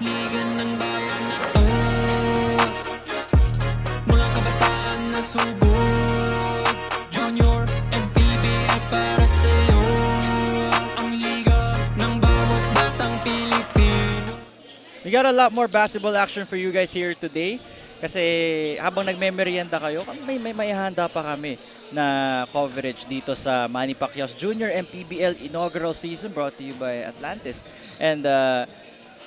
Ligan ng bayan na to, mga kabataan na sugod. Junior, MPBL para sa'yo, ang liga ng bawat batang Pilipino. We got a lot more basketball action for you guys here today. Kasi habang nagme-merienda kayo, may handa pa kami na coverage dito sa Manny Pacquiao's Junior MPBL Inaugural Season brought to you by Atlantis. And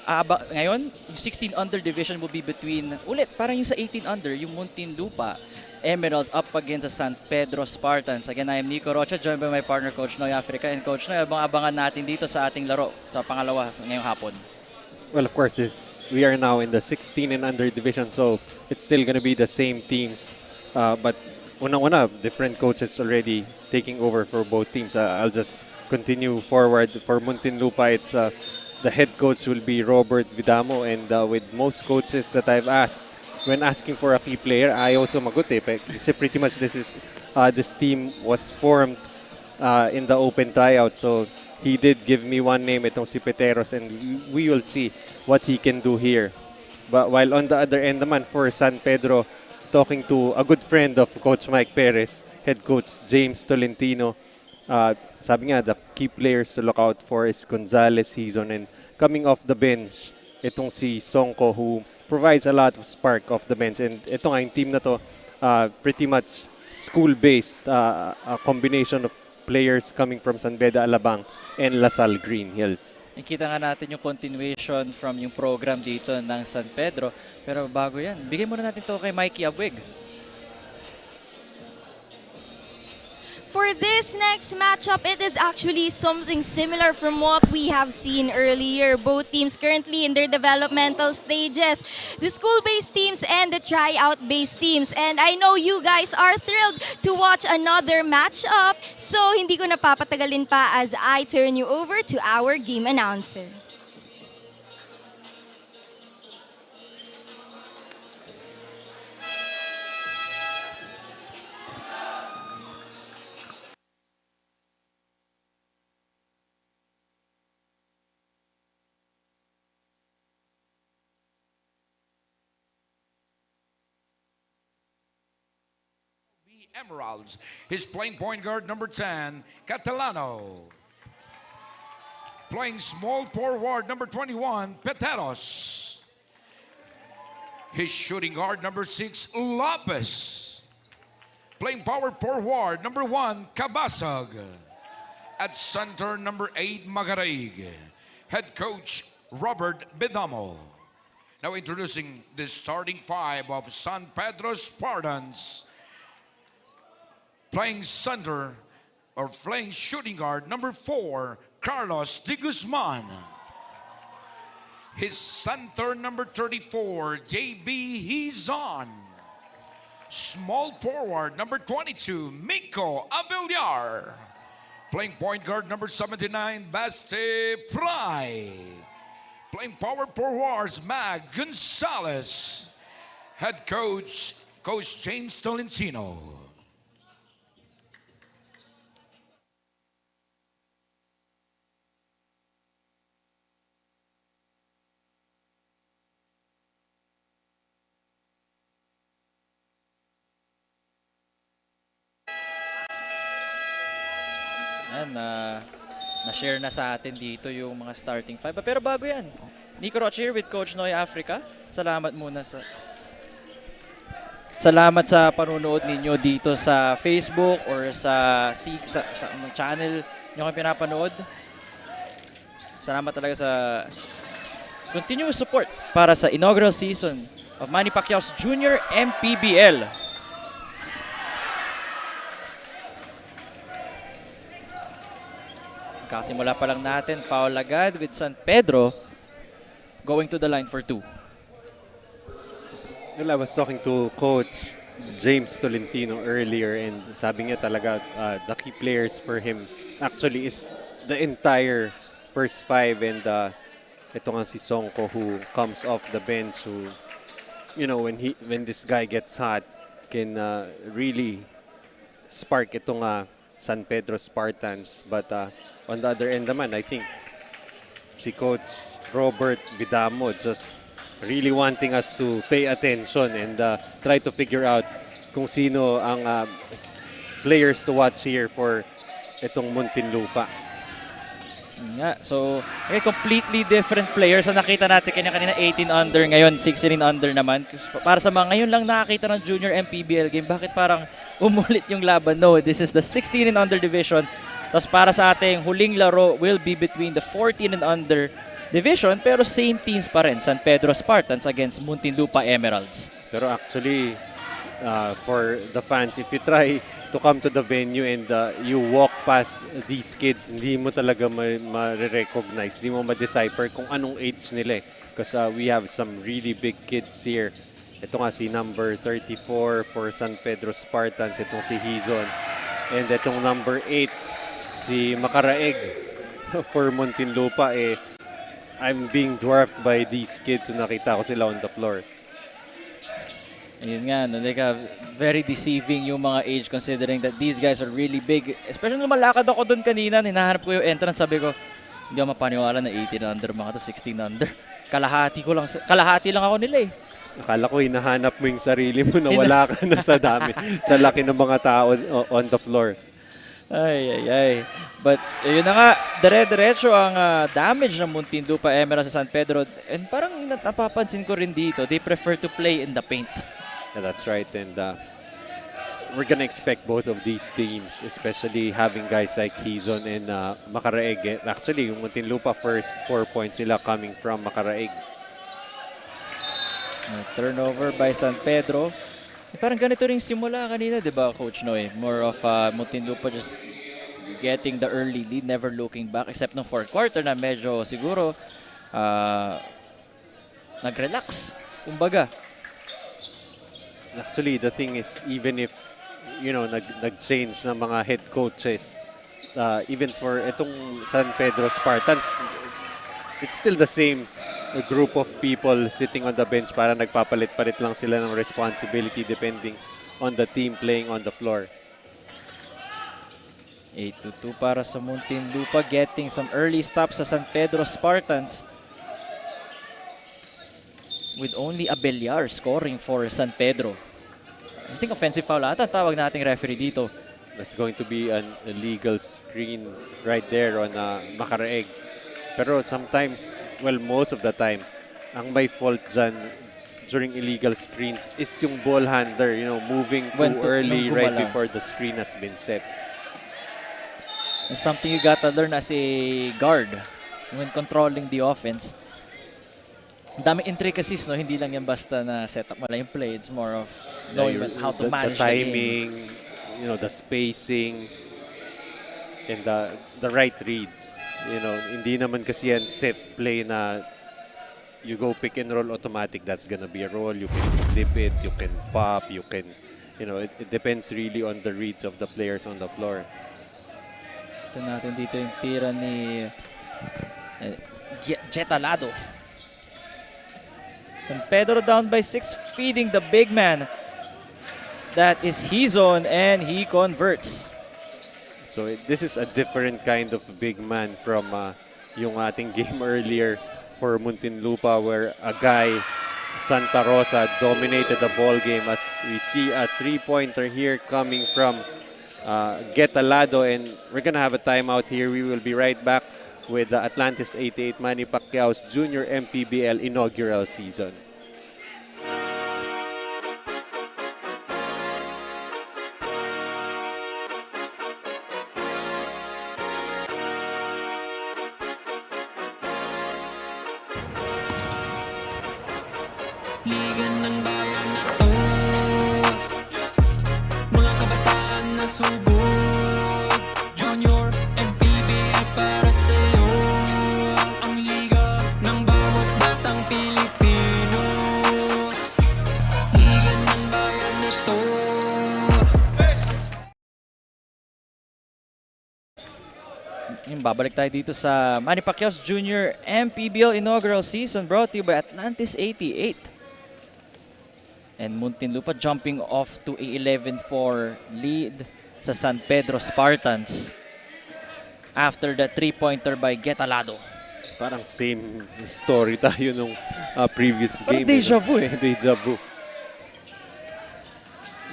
ngayon, yung 16 under division will be between, parang yung sa 18 under, yung Muntinlupa Emeralds up against sa San Pedro Spartans. Again, I am Nico Rocha, joined by my partner Coach Noy Africa. And Coach Noy, abang-abangan natin dito sa ating laro sa pangalawa ngayong hapon. Well, of course, we are now in the 16 and under division, so it's still going to be the same teams. But unang-una, different coaches already taking over for both teams. I'll just continue forward. For Muntinlupa, it's the head coach will be Robert Vidamo, and with most coaches that I've asked, when asking for a key player, ayaw sumagot eh. Kasi pretty much this team was formed in the open tryout, so he did give me one name, itong si Peteros, and we will see what he can do here. But while on the other end naman for San Pedro, talking to a good friend of Coach Mike Perez, head coach James Tolentino, sabi nga, the key players to look out for is Gonzalez, Hizon, and coming off the bench, itong si Songko, who provides a lot of spark off the bench. And ito nga, yung team na to, pretty much school-based, a combination of players coming from San Beda Alabang and Lasal Green Hills. Nakita nga natin yung continuation from yung program dito ng San Pedro. Pero bago yan, bigay muna natin to kay Mikey Abwig. For this next matchup, it is actually something similar from what we have seen earlier. Both teams currently in their developmental stages. The school-based teams and the tryout-based teams. And I know you guys are thrilled to watch another matchup. So hindi ko napapatagalin pa as I turn you over to our game announcer. Emeralds. He's playing point guard number 10, Catalano. Playing small forward number 21, Peteros. His shooting guard number 6, Lopez. Playing power forward number 1, Cabasag. At center number 8, Magaraig. Head coach Robert Bedamo. Now introducing the starting five of San Pedro Spartans. Playing center or playing shooting guard number 4, Carlos De Guzman. His center number 34, JB Hizon. Small forward number 22, Miko Abiliar. Playing point guard number 79, Baste Pry. Playing power forwards, Mag Gonzalez. Head coach, Coach James Tolentino. Na-share na sa atin dito yung mga starting five. Pero bago yan, Nico Roch here with Coach Noy Africa. Salamat sa panunood ninyo dito sa Facebook or sa channel nyo kayo pinapanood. Salamat talaga sa continuous support para sa inaugural season of Manny Pacquiao's Junior MPBL. Kasimula pa lang natin, foul agad with San Pedro going to the line for 2. Well, I was talking to Coach James Tolentino earlier, and sabi niya talaga the key players for him actually is the entire first five, and ito nga si Songko, who comes off the bench, who, you know, when this guy gets hot, can really spark itong San Pedro Spartans. But on the other end naman, I think si Coach Robert Vidamo just really wanting us to pay attention and try to figure out kung sino ang players to watch here for itong Muntinlupa. Nga. So, completely different players. Ang nakita natin kanina 18 under, ngayon 16 under naman. Para sa mga ngayon lang nakakita ng junior MPBL game, bakit parang umulit yung laban? No, this is the 16 and under division. Tapos para sa ating huling laro will be between the 14 and under division, pero same teams pa rin. San Pedro Spartans against Muntinlupa Emeralds. Pero actually, for the fans, if you try to come to the venue and you walk past these kids, hindi mo talaga ma-recognize, hindi mo ma-decipher kung anong age nila eh. Because we have some really big kids here. Ito nga si number 34 for San Pedro Spartans, itong si Hizon. And itong number 8, si Makaraeg for Muntinlupa. I'm being dwarfed by these kids na nakita ko sila on the floor. Ayun nga, no, like, very deceiving yung mga age considering that these guys are really big. Especially nung malakad ako doon kanina, hinahanap ko yung entrance, sabi ko, hindi ako mapaniwala na 18 under, mga to 16 under. Kalahati lang ako nila eh. Akala ko hinahanap mo yung sarili mo na wala ka na sa dami, sa laki ng mga tao on the floor. Ay. But yun na nga, dire-diretso ang damage ng Muntinlupa Emeralds sa San Pedro. And parang napapansin ko rin dito, they prefer to play in the paint. Yeah, that's right. And we're gonna expect both of these teams, especially having guys like Hizon and Makaraeg. Actually, yung Muntinlupa first 4 points sila coming from Makaraeg. Turnover by San Pedro. Parang ganito rin simula kanina, di ba, Coach Noy? More of Muntinlupa just getting the early lead, never looking back, except no fourth quarter na medyo siguro nag-relax, kumbaga. Actually, the thing is, even if, nag-change ng mga head coaches, even for itong San Pedro Spartans, it's still the same group of people sitting on the bench, para nagpapalit-palit lang sila ng responsibility depending on the team playing on the floor. 8-2 para sa Muntinlupa, getting some early stops sa San Pedro Spartans. With only Abellar scoring for San Pedro. I think offensive foul ata tawag nating referee dito. That's going to be an illegal screen right there on Makaraeg. Pero sometimes, well, most of the time, ang may fault dyan during illegal screens is yung ball handler, moving too early right before the screen has been set. It's something you gotta learn as a guard when controlling the offense. Ang daming intricacies, no? Hindi lang yan basta na set up mo lang yung play. It's more of knowing how to manage the timing, the spacing, and the right reads. Hindi naman kasi yan set play na you go pick and roll automatic. That's gonna be a roll. You can slip it, you can pop, you can, it depends really on the reads of the players on the floor. Ito natin dito yung tira ni Jetalado. San Pedro down by 6, feeding the big man. That is Hizon, and he converts. So this is a different kind of big man from yung ating game earlier for Muntinlupa, where a guy, Santa Rosa, dominated the ball game. As we see a 3-pointer here coming from Getalado, and we're gonna have a timeout here. We will be right back with the Atlantis 88 Manny Pacquiao's Junior MPBL inaugural season. Liga ng bayan na to, mga kabataan na subok, Junior MPBL para sa'yo. Ang liga ng bawat batang Pilipino, liga ng bayan na to. Babalik tayo dito sa Manny Pacquiao's Junior MPBL inaugural season, brought to you by Atlantis 88. And Muntinlupa jumping off to a 11-4 lead sa San Pedro Spartans after the 3-pointer by Getalado. Parang same story tayo nung previous Parang game. deja vu eh. Deja vu.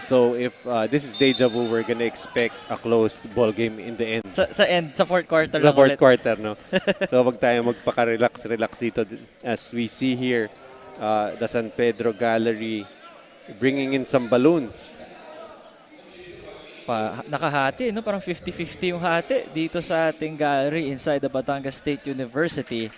So if this is deja vu, we're gonna expect a close ball game in the end. Sa end, sa fourth quarter Sa lang fourth ulit. quarter, no? So wag tayo magpaka-relax dito. As we see here, the San Pedro Gallery bringing in some balloons. Nakahati, no? Parang 50-50 yung hati dito sa ating gallery inside the Batangas State University.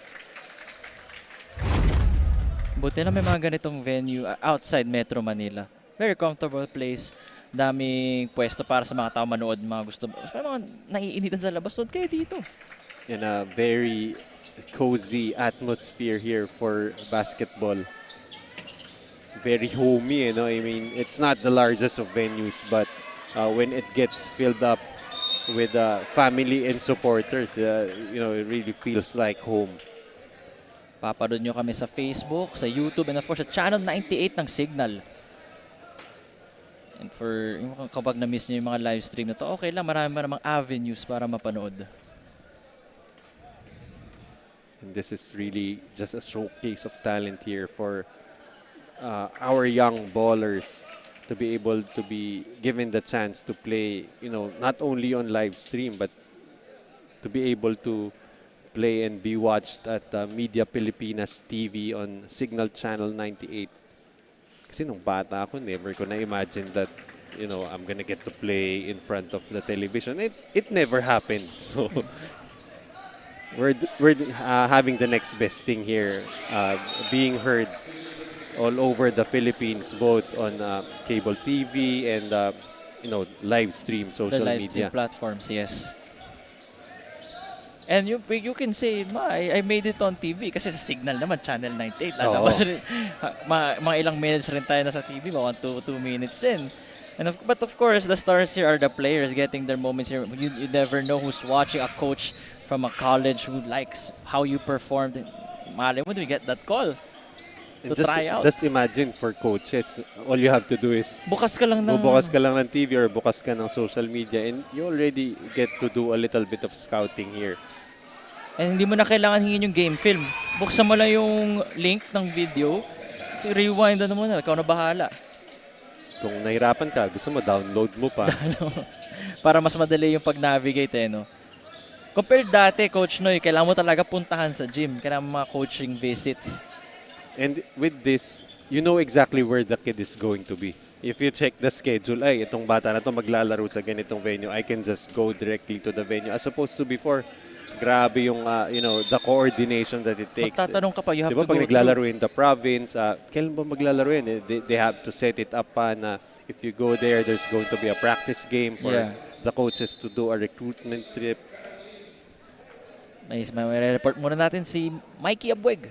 Buti na may mga ganitong venue outside Metro Manila. Very comfortable place. Daming pwesto para sa mga tao manood, mga gusto. May mga naiinitan sa labas, so kayo dito. And a very cozy atmosphere here for basketball. Very homey, you know. I mean, it's not the largest of venues, but when it gets filled up with family and supporters, you know, it really feels like home. Papanood nyo kami sa Facebook, sa YouTube, and of course sa Channel 98 ng Signal. And for yung kapag na-miss nyo yung mga live stream na to, okay lang, marami namang avenues para mapanood. And this is really just a showcase of talent here for our young ballers to be able to be given the chance to play, you know, not only on live stream, but to be able to play and be watched at Media Pilipinas TV on Signal Channel 98. Kasi nung bata ako, never ko na-imagine that, you know, I'm gonna get to play in front of the television. It never happened. So we're having the next best thing here, being heard all over the Philippines, both on cable TV and you know, live stream social The live media stream platforms, yes. And you can say, I made it on TV kasi sa Signal naman, Channel 98. Lalabas rin, mga ilang minutes rin tayo na sa TV, mga 2 minutes din. But of course, the stars here are the players getting their moments here. You never know who's watching, a coach from a college who likes how you performed. Malay mo, do you get that call to try out? Just imagine for coaches, all you have to do is Bukas ka lang ng TV or bukas ka ng social media, and you already get to do a little bit of scouting here. And hindi mo na kailangan hingin yung game film. Buksan mo lang yung link ng video, rewind na mo na, ikaw na bahala. Kung nahirapan ka, gusto mo, download mo pa. Para mas madali yung pag-navigate eh, no? Compared dati, Coach Noy, kailangan mo talaga puntahan sa gym. Kailangan mo mga coaching visits. And with this, you know exactly where the kid is going to be. If you check the schedule, ay, itong bata na to maglalaro sa ganitong venue, I can just go directly to the venue. As opposed to before, grabe yung, you know, the coordination that it takes. Magtatanong ka pa, you have diba, to go pag naglalaro in the province, kailan ba maglalaro yun? They have to set it up pa na if you go there, there's going to be a practice game for the coaches to do a recruitment trip. Nice, may report muna natin si Mikey Abueg.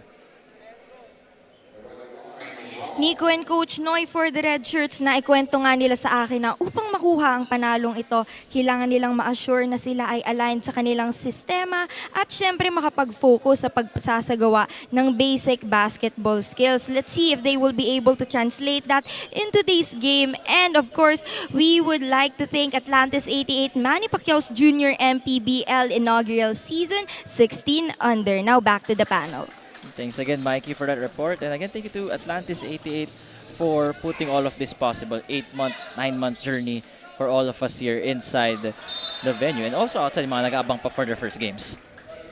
Nico and Coach Noy, for the red shirts na ikwento nga nila sa akin na upang makuha ang panalong ito, kailangan nilang ma-assure na sila ay aligned sa kanilang sistema at syempre makapag-focus sa pagsasagawa ng basic basketball skills. Let's see if they will be able to translate that in today's game. And of course, we would like to thank Atlantis 88 Manny Pacquiao's Junior MPBL Inaugural Season 16 Under. Now back to the panel. Thanks again, Mikey, for that report. And again, thank you to Atlantis 88 for putting all of this possible. 8-month, 9-month journey for all of us here inside the venue. And also outside, mga nag-aabang pa for their first games.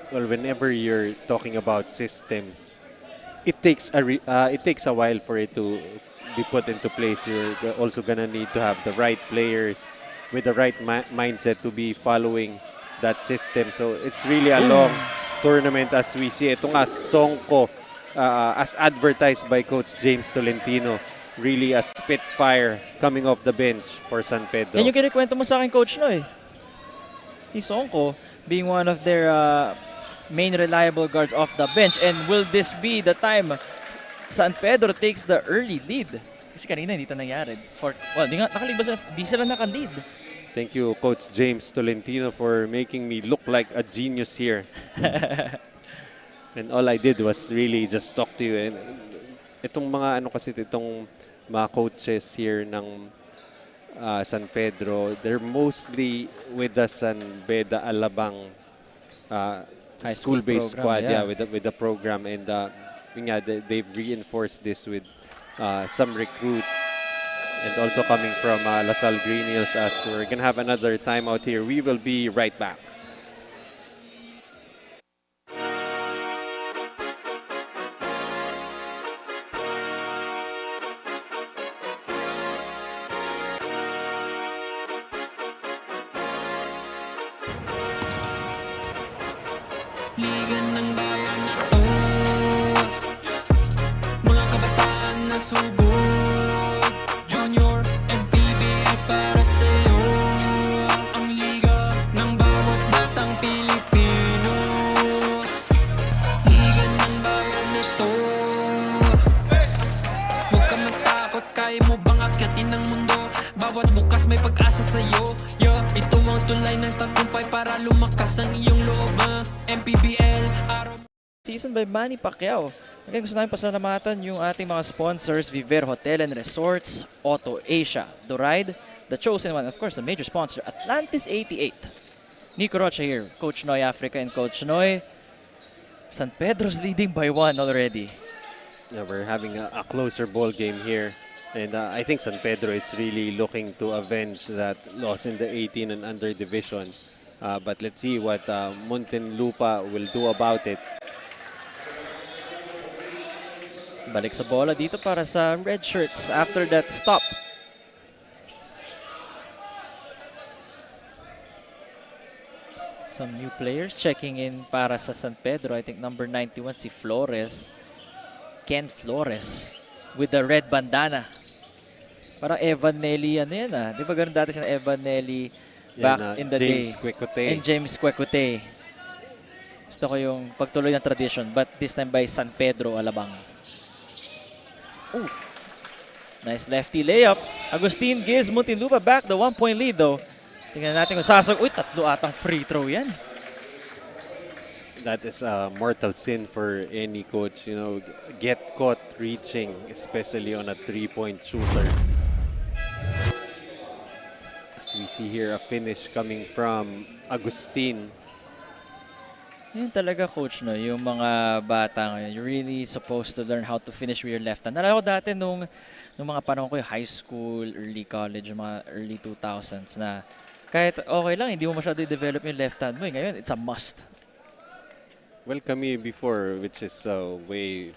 Well, whenever you're talking about systems, it takes a while for it to be put into place. You're also gonna need to have the right players with the right mindset to be following that system. So it's really a long tournament as we see. Ito nga, Songko, as advertised by Coach James Tolentino, really a spitfire coming off the bench for San Pedro. Yan yung kinikwento mo sa akin, Coach Noy. Si Songko being one of their main reliable guards off the bench. And will this be the time San Pedro takes the early lead? Kasi kanina hindi ito nangyari. Di sila naka-lead. Thank you, Coach James Tolentino, for making me look like a genius here. And all I did was really just talk to you. And itong mga itong mga coaches here ng San Pedro, they're mostly with the San Beda Alabang High school school-based program, squad, yeah. with the program, and they've reinforced this with some recruits, and also coming from LaSalle Green Hills. As we're gonna have another timeout here, we will be right back. Liga ng bayan na to, mga kabataan na subok, Junior, MPBL para sa'yo. Ang liga ng bawat batang Pilipino. Liga ng bayan na to, huwag ka matakot, kaya mo bang akyatin ang mundo? Bawat bukas may pag-asa sa'yo. Ito ang tulay ng tagumpay para lumakas ang iyong loob, MPBL, araw. Season by Manny Pacquiao. Again, gusto namin pasalamatan yung ating mga sponsors, Viver Hotel and Resorts, Auto Asia, The Ride, The Chosen One, of course, the major sponsor, Atlantis 88. Nico Rocha here, Coach Noy Africa and Coach Noy. San Pedro's leading by 1 already. Yeah, we're having a closer ball game here. And I think San Pedro is really looking to avenge that loss in the 18 and under division. But let's see what Muntinlupa will do about it. Balik sa bola dito para sa red shirts after that stop. Some new players checking in para sa San Pedro. I think number 91 si Flores. Ken Flores with the red bandana. Parang Evan Nelly ano yan ah. Di ba ganun dati si Evan Nelly back in the James day? Kwekute. And James Kwekute. Gusto ko yung pagtuloy ng tradition, but this time by San Pedro Alabang. Ooh. Nice lefty layup. Agustin gives Muntinlupa back the 1-point lead though. Tingnan natin kung sasag. Uy, 3 atang free throw yan. That is a mortal sin for any coach, you know, get caught reaching, especially on a 3-point shooter. As we see here, a finish coming from Agustin. Yun talaga, coach, no? Yung mga bata ngayon, you're really supposed to learn how to finish with your left hand. Nalala ko dati nung mga panahon ko, yung high school, early college, mga early 2000s na kahit okay lang, hindi mo masyado i-develop yung left hand mo. Ngayon, it's a must. Well, kami before, which is way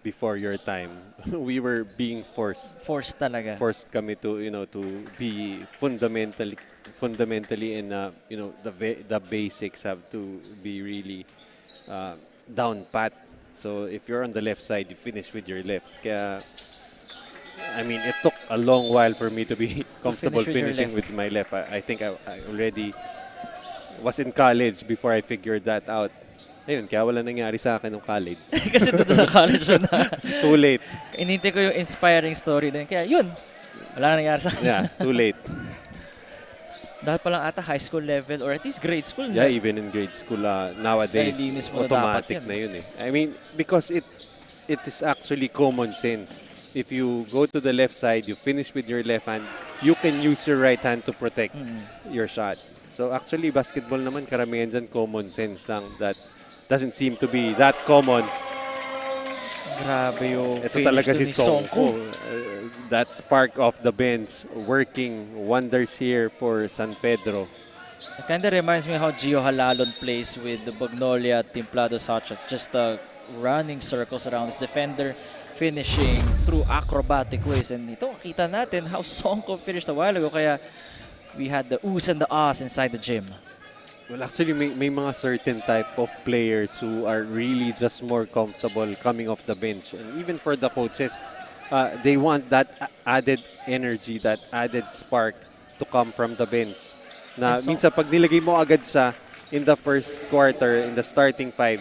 before your time, we were being forced. Forced talaga. Forced kami to, you know, to be fundamentally in, you know, the basics have to be really down pat. So if you're on the left side, you finish with your left. Kaya, I mean, it took a long while for me to be comfortable finishing with my left. I think I already was in college before I figured that out. Ayun, kaya wala nangyari sa akin nung college. Kasi doon sa college na. Too late. Inintay ko yung inspiring story din. Kaya yun, wala na nangyari sa akin. Yeah, too late. Dahil pa lang ata high school level or at least grade school. Yeah, even in grade school nowadays, linis mo na automatic dapat yan. na yun eh. I mean, because it is actually common sense. If you go to the left side, you finish with your left hand, you can use your right hand to protect your shot. So actually, basketball naman, karamihan dyan common sense lang. That doesn't seem to be that common. Grabe yung Ito finish talaga to si ni Songko. That spark off the bench, working wonders here for San Pedro. It kind of reminds me how Gio Halalon plays with the Bagnolia Timplado Sachas. Just running circles around his defender, finishing through acrobatic ways. And ito, kita natin how Songko finished a while ago. Kaya we had the oohs and the ahs inside the gym. Well, actually, may mga certain type of players who are really just more comfortable coming off the bench. And even for the coaches, they want that added energy, that added spark to come from the bench. Na minsan pag nilagay mo agad siya in the first quarter, in the starting five,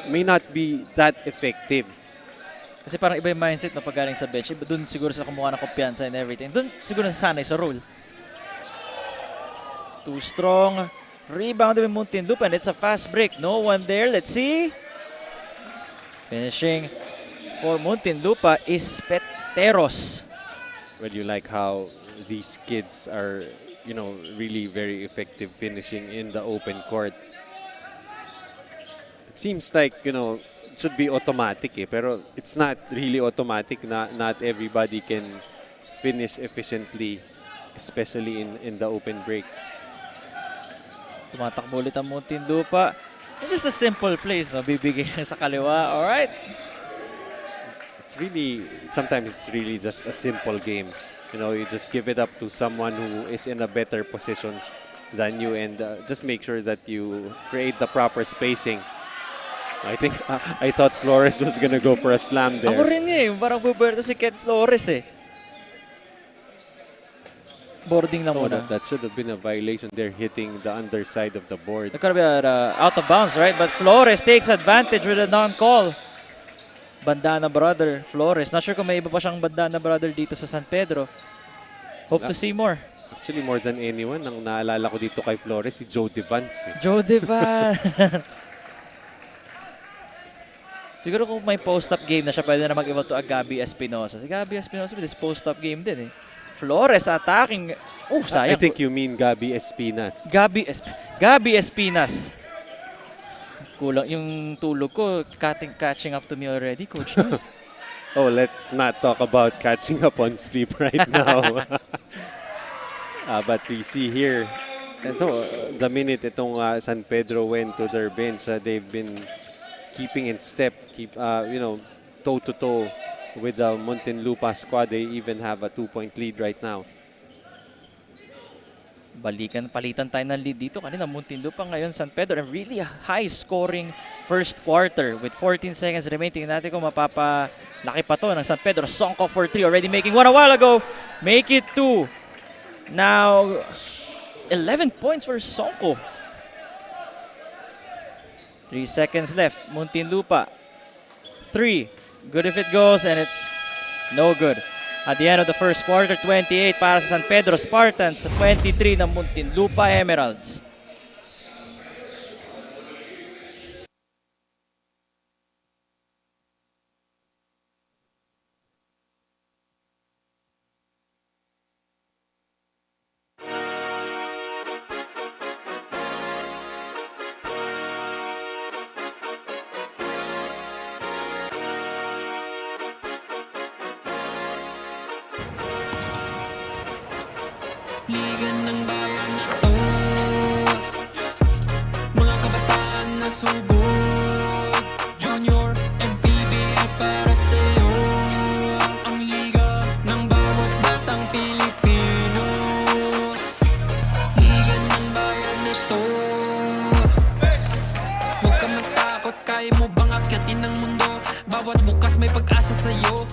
may not be that effective. Kasi parang iba yung mindset na paggaling sa bench. Doon siguro sa kumuha ng kumpiyansa and everything. Doon siguro nasanay sa role. Too strong. Rebound with Muntinlupa and it's a fast break. No one there. Let's see. Finishing for Muntinlupa is Peteros. Well, you like how these kids are, you know, really very effective finishing in the open court. seems like, you know, it should be automatic pero it's not really automatic. Not everybody can finish efficiently, especially in the open break. Tumatakbo ulit ang Muntinlupa. And just a simple plays, no? Bibigay sa kaliwa. Alright. Sometimes it's really just a simple game. You know, you just give it up to someone who is in a better position than you, and just make sure that you create the proper spacing. I think I thought Flores was gonna go for a slam there. Ako rin parang buberto si Ken Flores Boarding lang muna. That should have been a violation. They're hitting the underside of the board. That could be out of bounds, right? But Flores takes advantage with a non-call. Bandana brother, Flores. Not sure kung may iba pa siyang bandana brother dito sa San Pedro. Hope to see more. Actually, more than anyone, ang naalala ko dito kay Flores, si Joe Devance. Joe Devance. Siguro kung may post-up game na siya, pwede na mag-evolve to a Gabby Espinosa. Si Gabby Espinosa with this post-up game din Flores attacking. Oh, sayang. I think you mean Gabby Espinas. Gabby Espinas. Kulang yung tulog ko. Catching up to me already, Coach. Oh, let's not talk about catching up on sleep right now. But we see here, the minute itong San Pedro went to their bench, they've been keeping in step, toe-to-toe with the Muntinlupa squad. They even have a 2-point lead right now. Palitan tayo ng lead dito. Kanina Muntinlupa, ngayon San Pedro. And really a high-scoring first quarter with 14 seconds remaining. Tingnan natin kung mapapalaki pa to ng San Pedro. Sonko for 3, already making 1 a while ago. Make it 2. Now, 11 points for Sonko. 3 seconds left. Muntinlupa. 3. Good if it goes, and it's no good. At the end of the first quarter, 28 para sa San Pedro Spartans, 23 ng Muntinlupa Emeralds. Liga ng bayan na to, mga kabataan na subok, Junior, MPBL para sa'yo. Ang liga ng bawat batang Pilipino. Liga ng bayan na to. Huwag ka matakot, kaya mo bang akyatin ang mundo? Bawat bukas may pag-asa sa'yo.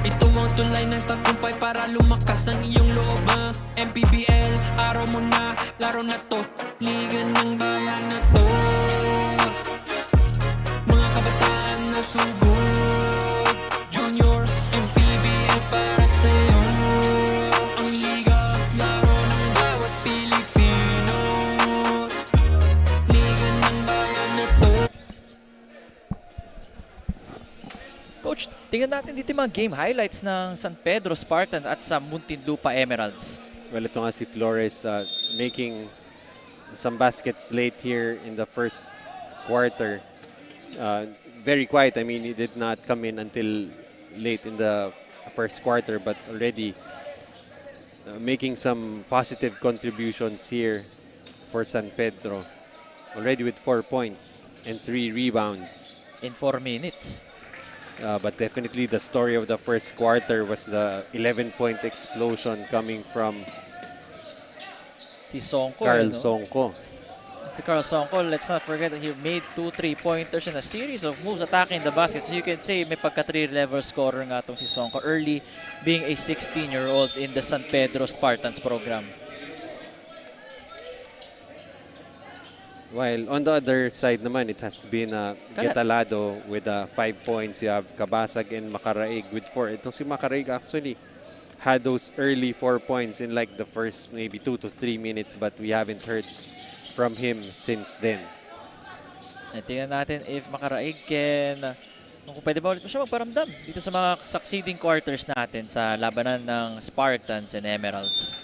Ito ang tulay ng tagumpay para lumakas ang iyong loob. MPBL, araw mo na, laro na to. Liga ng bayan na to, mga kabataan na sugod, Junior, MPBL para sa'yo. Ang liga, laro ng bawat Pilipino. Liga ng bayan na to. Coach, tingnan natin dito yung mga game highlights ng San Pedro Spartans at sa Muntinlupa Emeralds. Well, ito nga si Flores making some baskets late here in the first quarter. Very quiet. I mean, he did not come in until late in the first quarter, but already making some positive contributions here for San Pedro. Already with 4 points and 3 rebounds. In 4 minutes. But definitely the story of the first quarter was the 11-point explosion coming from Si Sonko. Carl Sonko. Si Carl Sonko, let's not forget that he made 2 3-pointers in a series of moves attacking the basket. So you can say may pagka 3-level scorer nga itong si Sonko early, being a 16-year-old in the San Pedro Spartans program. While on the other side naman, it has been Getalado with 5 points. You have Kabasag and Makaraig with 4. Itong si Makaraig actually had those early 4 points in like the first maybe 2 to 3 minutes, but we haven't heard from him since then. Tingnan natin if Makaraig can, kung pwede ba ulit mo siya magparamdam dito sa mga succeeding quarters natin sa labanan ng Spartans and Emeralds.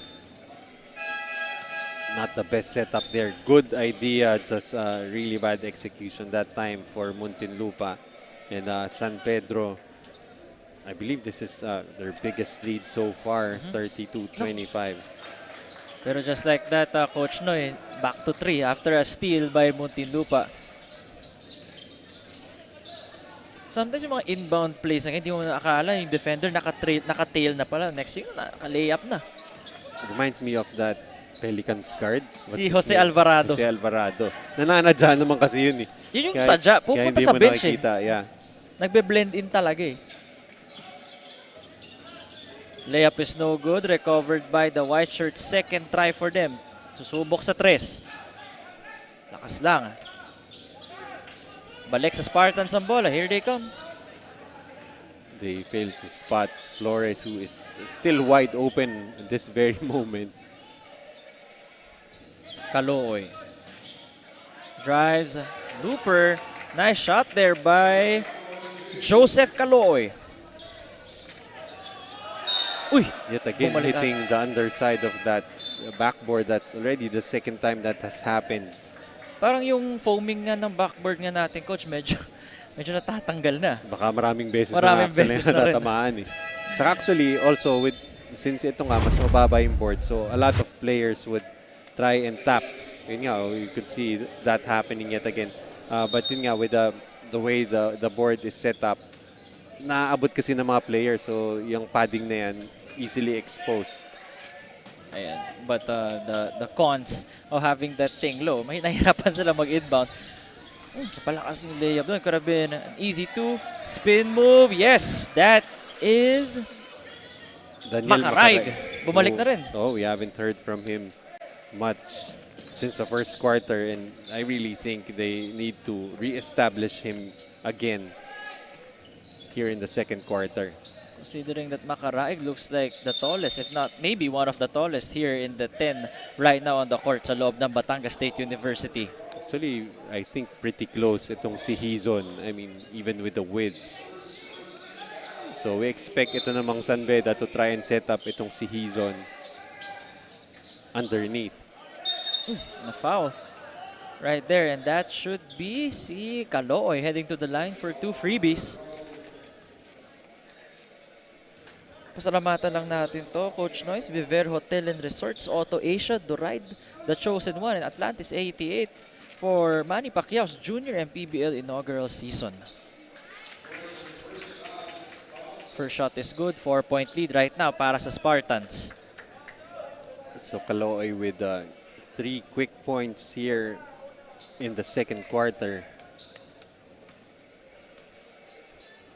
not the best setup there. Good idea, just really bad execution that time for Muntinlupa. And San Pedro, I believe this is their biggest lead so far, 32-25. Pero just like that, Coach Noy, back to 3 after a steal by Muntinlupa. Sometimes yung mga inbound plays na hindi mo nakakala, yung defender naka-tail na pala. Next thing, naka-layup na. Reminds me of that Pelicans guard. Si Jose Alvarado. Jose Alvarado. Nananadya naman kasi yun eh. Yun yung sadya. Pupunta sa bench eh. Yeah. Nagbe-blend in talaga eh. Layup is no good. Recovered by the white shirt. Second try for them. Susubok sa 3. Lakas lang. Balik sa Spartans ang bola. Here they come. They failed to spot Flores, who is still wide open at this very moment. Calooy. Drives. Looper. Nice shot there by Joseph Calooy. Uy! Yet again, Bumalik hitting the underside of that backboard. That's already the second time that has happened. Parang yung foaming nga ng backboard nga natin, Coach, medyo natatanggal na. Baka maraming beses Maraming na actually beses na rin. natatamaan eh. Saka actually, also, since ito nga, mas mababa yung board, so a lot of players would try and tap. Yun nga, you could see that happening yet again. But yun nga, with the way the board is set up, naaabot kasi ng mga players, so yung padding na yan, easily exposed. Ayan. But the cons of having that thing low, may nahirapan sila mag-inbound. Napalakas yung layup doon. Could have been an easy 2. Spin move. Yes, that is Daniel Makaraig. Bumalik na rin. Oh, we haven't heard from him much since the first quarter, and I really think they need to re-establish him again here in the second quarter. Considering that Makaraig looks like the tallest, if not maybe one of the tallest here in the 10 right now on the court sa loob ng Batangas State University. Actually, I think pretty close itong si Hizon. I mean, even with the width. So we expect ito namang San Beda to try and set up itong si Hizon underneath. Na foul right there, and that should be si Calooy heading to the line for 2 freebies. Pasalamatan lang natin to, Coach Noyce, Viver Hotel and Resorts, Auto Asia, Doride, The Chosen One, and Atlantis 88 for Manny Pacquiao's Junior MPBL inaugural season. First shot is good, 4-point lead right now para sa Spartans. So Calooy with 3 quick points here in the second quarter.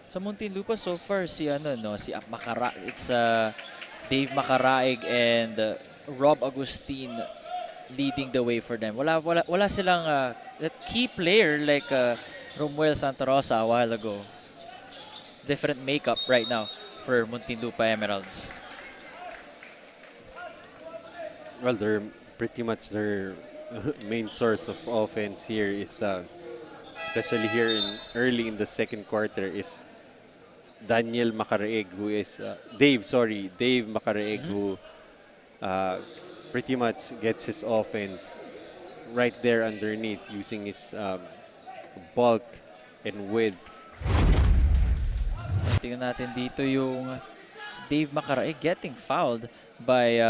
Sa Muntinlupa so far si it's Dave Makaraig and Rob Agustin leading the way for them. Wala silang that key player like Romuel Santa Rosa a while ago. Different makeup right now for Muntinlupa Emeralds. Well, they're pretty much their main source of offense here is especially here early in the second quarter is Daniel Makaraig, who is Dave Makaraig, who pretty much gets his offense right there underneath using his bulk and width. Tingnan natin dito yung Dave Makaraig getting fouled by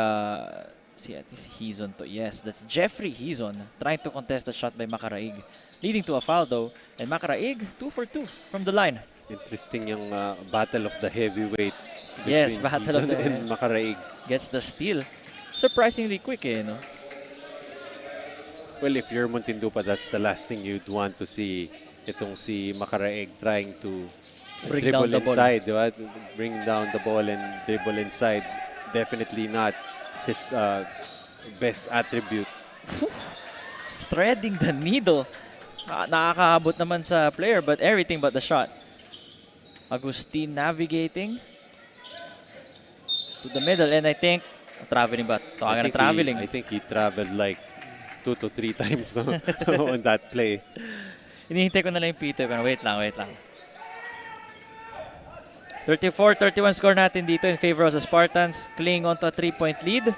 si Hizon to. Yes, that's Jeffrey Hizon trying to contest the shot by Makaraig, leading to a foul though, and Makaraig 2 for 2 from the line. Interesting yung battle of the heavyweights. Yes, between battle of Hizon the and Makaraig. Gets the steal. Surprisingly quick no? Well, if you're Muntinlupa, that's the last thing you'd want to see. Itong si Makaraig trying to Bring down dribble the ball. inside, diba? Bring down the ball and dribble inside. Definitely not his best attribute. Threading the needle. Nakakaabot naman sa player, but everything but the shot. Agustin navigating to the middle, and I think traveling ba? Tawagan na traveling. I think he traveled like 2 to 3 times on that play. Hinihintay ko na lang yung Peter, pero wait lang. 34-31 score natin dito in favor of the Spartans, clinging on to a 3-point lead.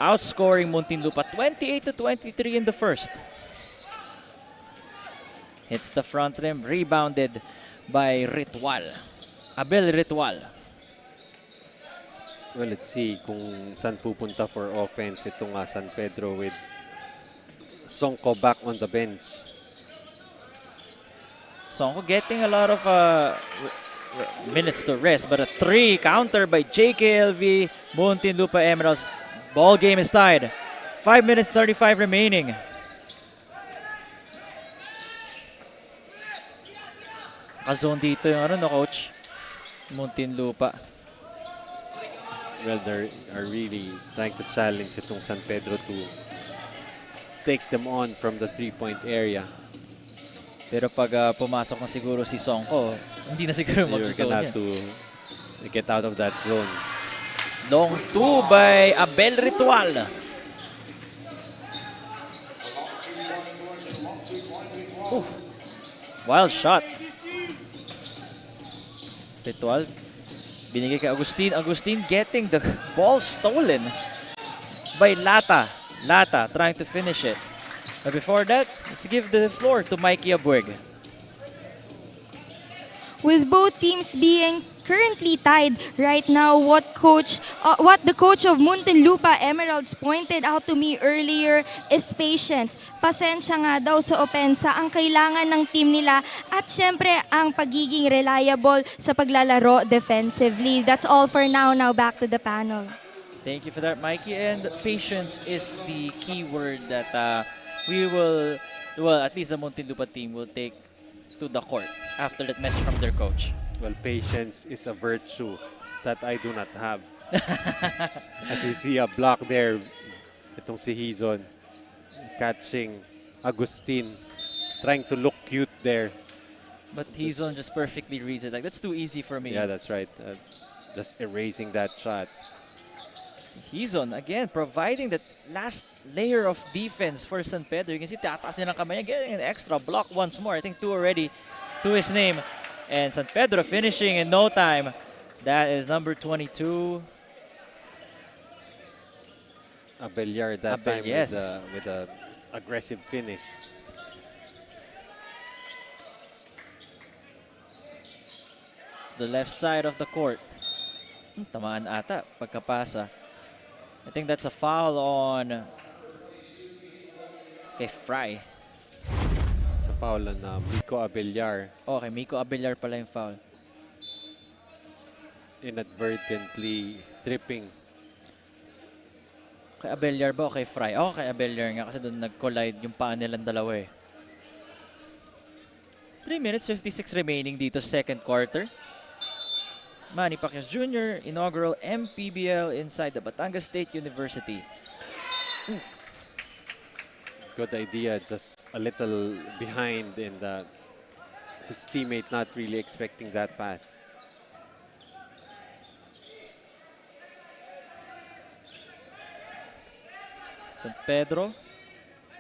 outscoring Muntinlupa 28-23 in the first. Hits the front rim, rebounded by Ritual. Abel Ritual. Well, let's see kung saan pupunta for offense itong San Pedro with Songko back on the bench. Songko getting a lot of minutes to rest, but a 3 counter by JKLV. Muntinlupa Emeralds. Ball game is tied. 5 minutes 35 remaining. Kazone dito yung ano no, coach? Muntinlupa. Well, they are really trying to challenge itong San Pedro to take them on from the three-point area. Pero pag pumasok na siguro si Songko, hindi na siguro You're gonna mag-zone have to get out of that zone. Long 2 by Abel Ritual. Wild shot. Ritual. Binigay kay Agustin. Agustin getting the ball stolen by Lata. Lata trying to finish it. But before that, let's give the floor to Mikey Abueg. With both teams being currently tied right now, what the coach of Muntinlupa Emeralds pointed out to me earlier is patience. Pasensya nga daw sa opensa ang kailangan ng team nila at syempre ang pagiging reliable sa paglalaro defensively. That's all for now. Now back to the panel. Thank you for that, Mikey. And patience is the key word that we will, well, at least the Muntinlupa team will take to the court after that message from their coach. Well, patience is a virtue that I do not have. As you see a block there, itong si Hizon catching Agustin, trying to look cute there. But Hizon just perfectly reads it. Like, that's too easy for me. Yeah, that's right. Just erasing that shot. Hizon, again, providing that last layer of defense for San Pedro. You can see tataas niya ng kamay niya, getting an extra block once more. I think 2 already to his name. And San Pedro finishing in no time. That is number 22. Abelyar that Abel, time yes. with a aggressive finish. The left side of the court. Tamaan ata pagkapasa. I think that's a foul on kay Fry. Sa foul on Miko Abelyar. Okay, Miko Abelyar pala yung foul. Inadvertently tripping. Kay Abelyar ba o kay Fry? Oh, kay Abelyar nga kasi doon nag-collide yung paa nilang dalawa eh. 3 minutes 56 remaining dito sa second quarter. Manny Pacquiao Jr., inaugural MPBL inside the Batangas State University. Good idea, just a little behind and his teammate not really expecting that pass. San Pedro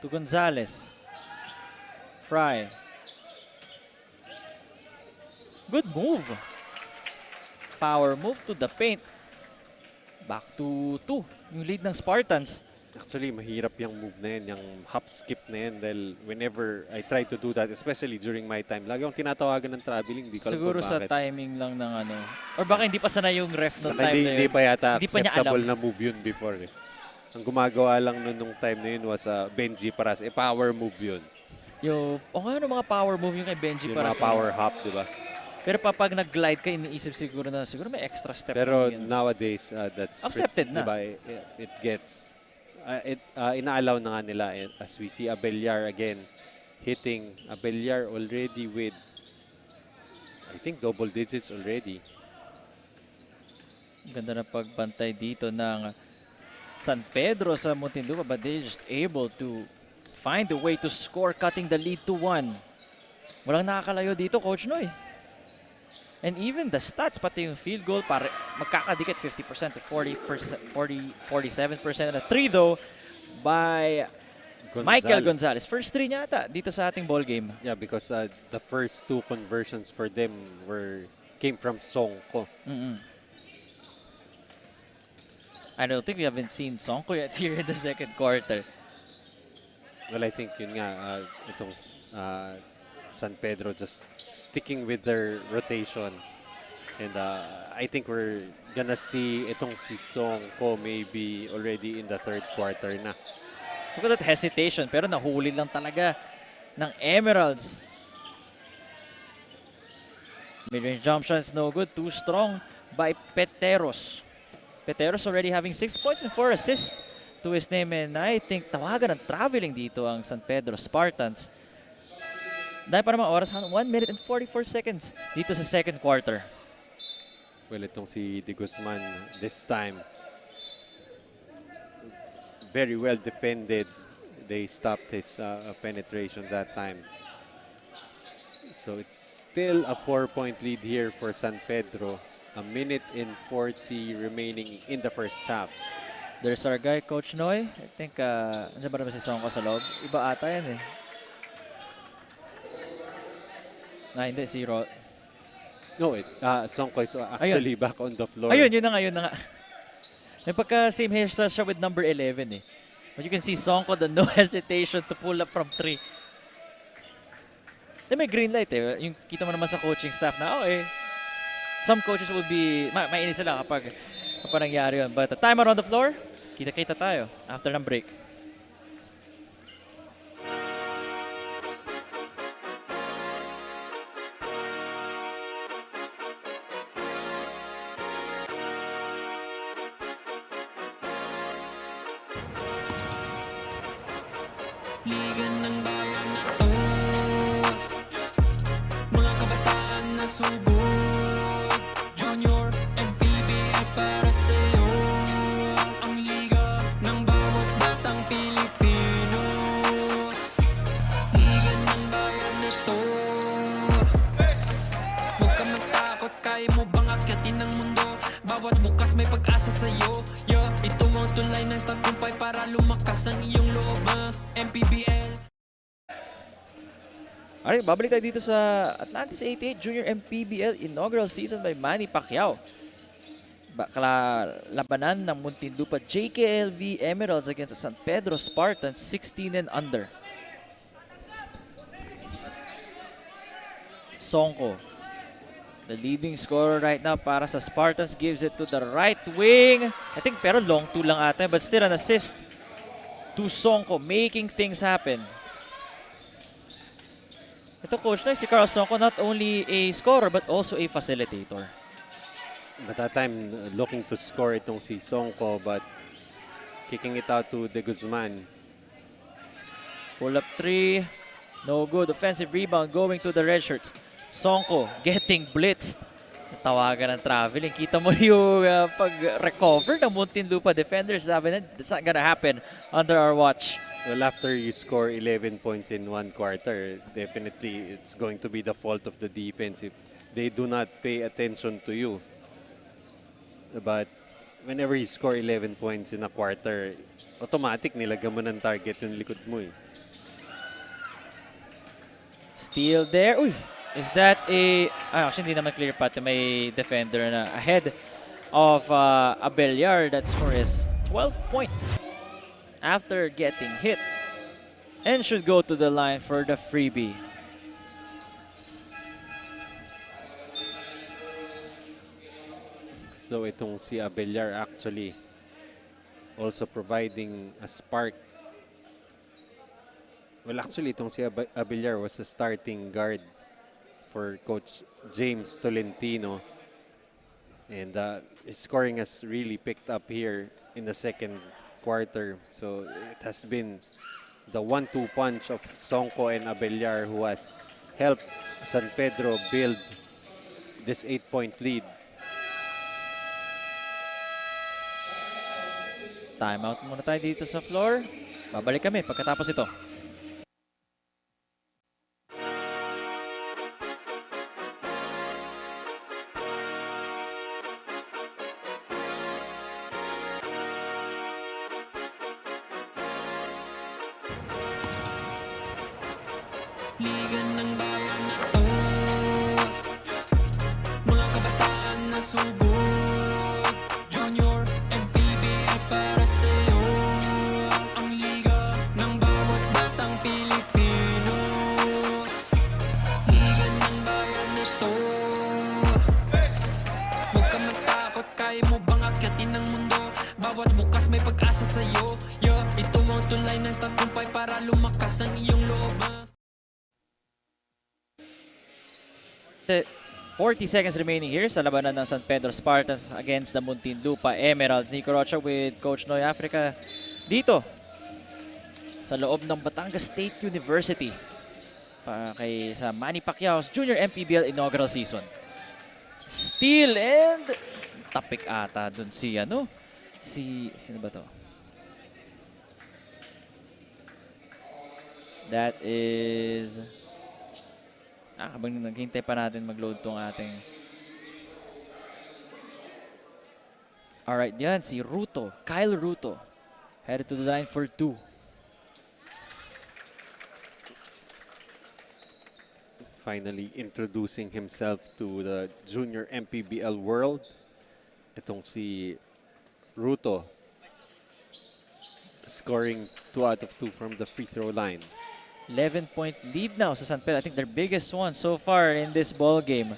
to Gonzalez. Fry. Good move. Power move to the paint. Back to 2. Yung lead ng Spartans. Actually, mahirap yung move na yan, yung hop skip na yan dahil whenever I try to do that, especially during my time, lagi akong tinatawagan ng traveling. Di ko alam Siguro kung sa bakit. timing lang ng ano. Or baka hindi pa sanay yung ref ng Saka time na yun. Hindi pa yata Hindi pa niya acceptable alam. na move yun before. Eh. Ang gumagawa lang nun nung time na yun was Benji Paras. Power move yun. Yung, ano mga power move yung kay Benji Yung para mga power hop, di ba? Pero pag nag-glide ka, iniisip siguro may extra step. Pero yun. nowadays, that's Accepted na. Diba, it gets, ina-allow na nga nila. As we see Abelyar again, hitting Abelyar already with, I think, double digits already. Ganda na pagbantay dito ng San Pedro sa Muntinlupa, but they're just able to find a way to score, cutting the lead to 1. Walang nakakalayo dito, Coach Noy. And even the stats, pati yung field goal, magkakadikit 50% to 47%. And a 3 though by Michael Gonzalez. First 3 niya ata dito sa ating ball game. Yeah, because the first 2 conversions for them came from Songko. I don't think we haven't seen Sonko yet here in the second quarter. Well, I think yun nga, itong San Pedro just sticking with their rotation. And I think we're gonna see itong si Sonko maybe already in the third quarter na. Look at that hesitation, pero nahuli lang talaga ng Emeralds. Mid-range jump shots no good, too strong by Peteros. Peteros already having 6 points and 4 assists to his name, and I think tawagan ng traveling dito ang San Pedro Spartans. Dahil pa naman oras, 1 minute and 44 seconds dito sa second quarter. Well, itong si De Guzman this time, very well defended. They stopped his penetration that time. So it's still a 4-point lead here for San Pedro. A minute and 40 remaining in the first half. There's our guy, Coach Noy. I think, nandiyan ba naman si Sonko sa loob? Iba ata yan eh. Hindi, si Ro. No, Sonko is actually back on the floor. Ayun, yun na nga. May pagka same hairstyle siya with number 11 eh. But you can see Sonko, the no hesitation to pull up from 3. Then may green light eh. Yung kita mo naman sa coaching staff na, okay. Some coaches will be, mainis sila kapag nangyari yun. But the timer on the floor, kita-kita tayo after ng break. Liga ng bayan na to, mga kabataan na sugod, Junior MPBL para sa'yo. Ang liga ng bawat batang Pilipino, liga ng bayan na to. Huwag ka matakot, kaya mo bang akyatin ang mundo? Bawat bukas may pag-asa sa'yo. Yeah, ito ang tulay ng tagumpay para lumakas ang iyong loob, MPBL. Alright, babalik tayo dito sa Atlantis 88 Junior MPBL Inaugural Season by Manny Pacquiao. Labanan ng Muntinlupa JKLV Emeralds against San Pedro Spartans 16 and under. Sonko, the leading scorer right now para sa Spartans, gives it to the right wing. I think pero long two lang ata, but still an assist to Sonko, making things happen. Ito, Coach, na si Carl Sonko, not only a scorer but also a facilitator. But that time, looking to score itong si Sonko, but kicking it out to De Guzman. Pull up 3, no good. Offensive rebound going to the red shirts. Sonko getting blitzed. Tawagan ng traveling. Kita mo yung pag-recover ng Muntinlupa defenders. Sabi na, that's not gonna happen under our watch. Well, after you score 11 points in one quarter, definitely it's going to be the fault of the defense if they do not pay attention to you. But whenever you score 11 points in a quarter, automatic nilagyan mo ng target yung likod mo eh. Steal there. Uy, is that a... actually, hindi naman clear path. May defender na ahead of Abelyar. That's for his 12th point. After getting hit, and should go to the line for the freebie. So itong si Abelyar actually also providing a spark. Well, actually itong si Abelyar was a starting guard for Coach James Tolentino, and his scoring has really picked up here in the second quarter. So it has been the 1-2 punch of Sonko and Abelyar who has helped San Pedro build this 8-point lead. Timeout muna tayo dito sa floor. Babalik kami pagkatapos ito. Liga ng bayan na to, mga kabataan na sugod, Junior MPBL ng tagumpay para lumakas ang iyong loob. 40 seconds remaining here sa labanan ng San Pedro Spartans against the Muntinlupa Emeralds. Nico Rocha with Coach Noy Africa dito sa loob ng Batangas State University para sa Manny Pacquiao's Junior MPBL Inaugural Season. Steal and tapik ata dun sino ba to? That is habang naghintay pa natin mag-load tong ating alright, yan si Kyle Ruto headed to the line for 2. Finally introducing himself to the junior MPBL world. Itong si Ruto scoring 2 out of 2 from the free throw line. 11-point lead now sa San Pedro. I think their biggest one so far in this ball game.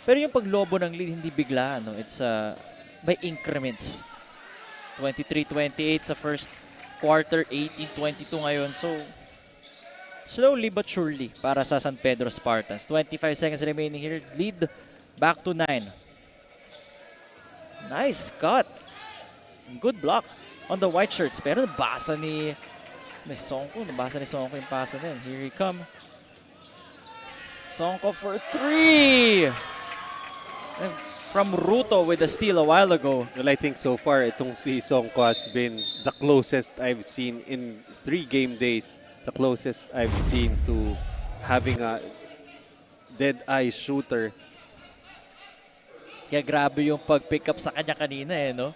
Pero yung paglobo ng lead hindi bigla, no? It's by increments. 23-28 sa first quarter, 18-22 ngayon. So slowly but surely para sa San Pedro Spartans. 25 seconds remaining here. Lead back to 9. Nice cut. Good block on the white shirts. Pero nabasa ni Songko yung pasa na yun. Here he come. Songko for 3. And from Ruto with a steal a while ago. Well, I think so far itong si Songko has been the closest I've seen in 3 game days. The closest I've seen to having a dead-eye shooter. Kaya grabe yung pag-pick up sa kanya kanina no?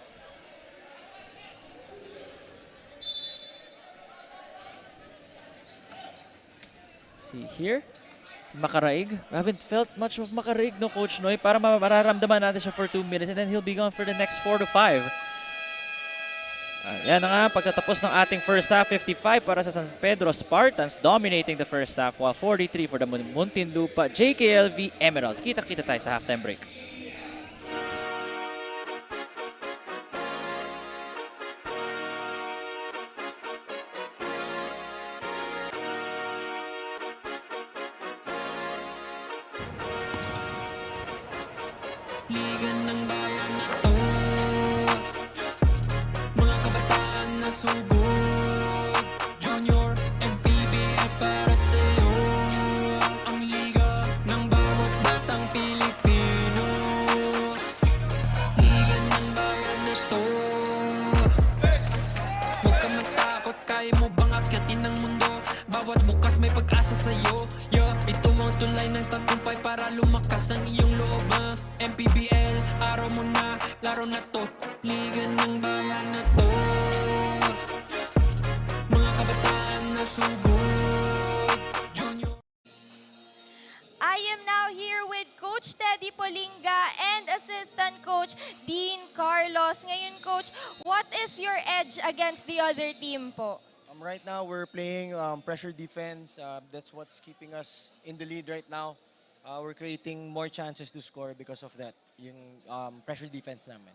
See here, Makaraig. I haven't felt much of Makaraig, no, Coach Noy. Para mararamdaman natin siya for 2 minutes and then he'll be gone for the next 4 to 5. Yan na nga, pagtatapos ng ating first half, 55 para sa San Pedro Spartans, dominating the first half, while 43 for the Muntinlupa JKLV Emeralds. Kita-kita tayo sa halftime break. Liga ng bayan na to, mga kabataan na sugod, Junior MPBL para sa'yo. Ang liga ng bawat batang Pilipino. Liga ng bayan na to, huwag ka matakot, kaya mo bang akyatin ang mundo? Bawat bukas may pag-asa sa'yo. Ito ang tulay ng tagumpay para lumakas ang iyong loob. MPBL, araw mo na, laro na to. Liga ng bayan na to, mga kabataan na sugod, Junior. I am now here with Coach Teddy Polinga and Assistant Coach Dean Carlos. Ngayon, Coach, what is your edge against the other team po? Right now, we're playing pressure defense. That's what's keeping us in the lead right now. We're creating more chances to score because of that, yung pressure defense namin.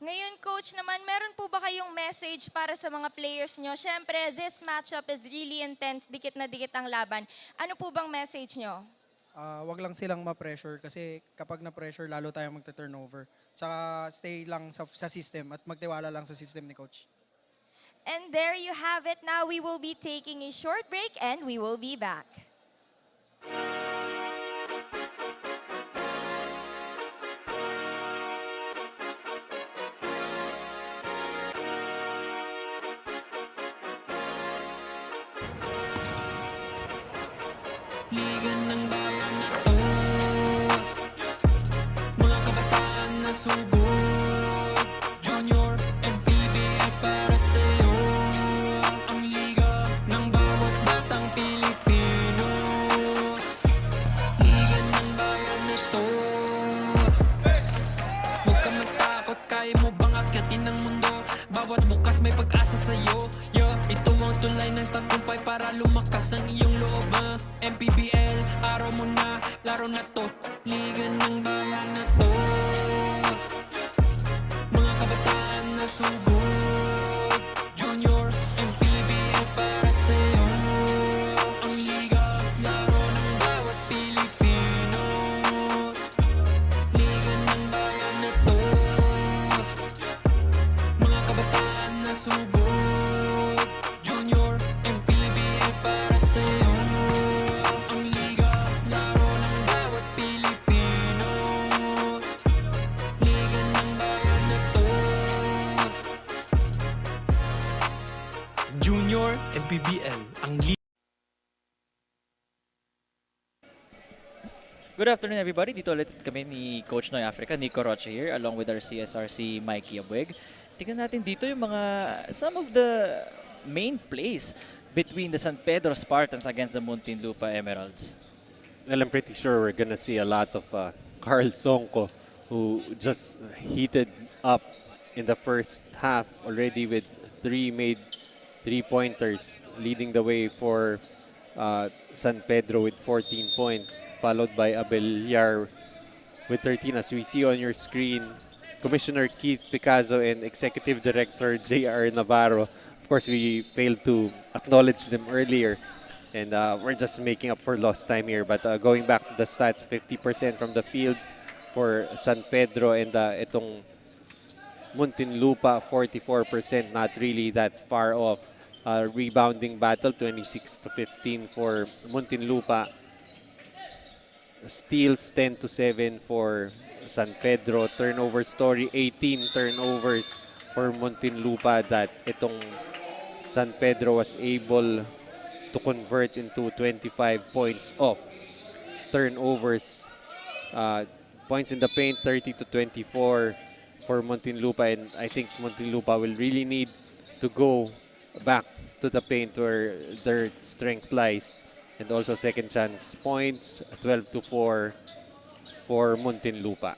Ngayon, Coach naman, meron po ba kayong message para sa mga players nyo? Siyempre, this matchup is really intense, dikit na dikit ang laban. Ano po bang message nyo? Wag lang silang ma-pressure kasi kapag na-pressure, lalo tayong magta-turnover. Saka stay lang sa system at magtiwala lang sa system ni Coach. And there you have it. Now we will be taking a short break and we will be back. Liga ng bayan na to, mga kabataan na sugod, Junior MPBL para sa'yo. Ang liga ng bawat batang Pilipino. Liga ng bayan na to, huwag ka matakot, kaya mo bang akyatin ang mundo? Bawat bukas may pag-asa sa'yo. Ito ang tulay ng tagumpay para lumakas ang iyong loob. MPBL, araw mo na, laro na to. Liga ng bayan na to, mga kabataan na sugod. Junior MPBL, ang Good afternoon everybody. Dito ulit kami ni Coach Noy Africa, Nico Rocha here, along with our CSRC Mikey Abueg. Tingnan natin dito yung some of the main plays between the San Pedro Spartans against the Muntinlupa Emeralds. Well, I'm pretty sure we're gonna see a lot of Carl Sonko, who just heated up in the first half already with 3 made 3-pointers, leading the way for San Pedro with 14 points, followed by Abelyar with 13. As we see on your screen, Commissioner Keith Picazo and Executive Director J.R. Navarro. Of course, we failed to acknowledge them earlier, and we're just making up for lost time here. But going back to the stats, 50% from the field for San Pedro, and itong Muntinlupa, 44%, not really that far off. Rebounding battle, 26-15 for Muntinlupa. Steals, 10-7 for San Pedro. Turnover story, 18 turnovers for Muntinlupa that itong San Pedro was able to convert into 25 points off turnovers. Points in the paint, 30-24 for Muntinlupa, and I think Muntinlupa will really need to go back to the paint where their strength lies. And also second chance points, 12-4 for Muntinlupa.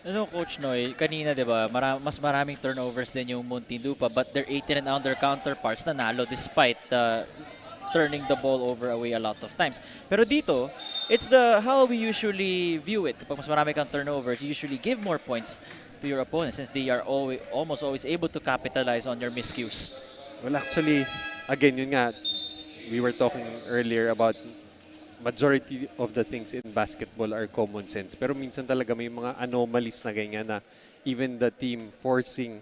Ano, Coach Noy, kanina diba, mas maraming turnovers din yung Muntinlupa, but their 18 and under counterparts nanalo despite turning the ball over away a lot of times. Pero dito, it's how we usually view it. Kapag mas marami kang turnovers, you usually give more points to your opponents since they are almost always able to capitalize on your miscues. Well, actually, again, yun nga, we were talking earlier about majority of the things in basketball are common sense. Pero minsan talaga may mga anomalies na ganyan na even the team forcing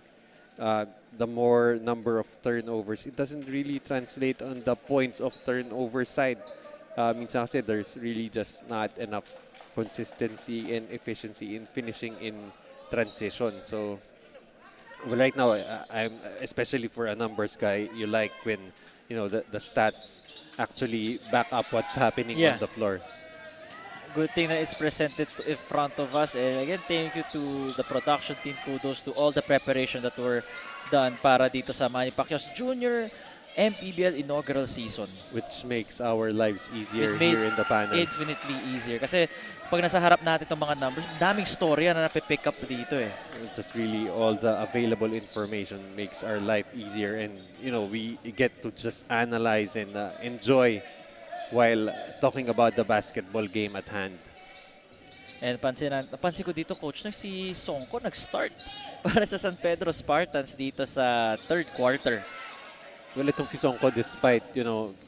the more number of turnovers, it doesn't really translate on the points of turnover side. Minsan kasi there's really just not enough consistency and efficiency in finishing in transition. So, well, right now, I'm especially for a numbers guy, you like when the stats actually back up what's happening on the floor. Good thing that it's presented in front of us. And again, thank you to the production team. Kudos to all the preparation that were done para dito sa Manny Pacquiao's Junior MPBL Inaugural Season. Which makes our lives easier here in the panel. Infinitely easier. Kasi pag nasa harap natin itong mga numbers, daming storya na napipick up dito eh. It's just really all the available information makes our life easier, and we get to just analyze and enjoy while talking about the basketball game at hand. And napansin ko dito, Coach, na si Sonko nag-start para sa San Pedro Spartans dito sa third quarter. Well, itong si Sonko, despite,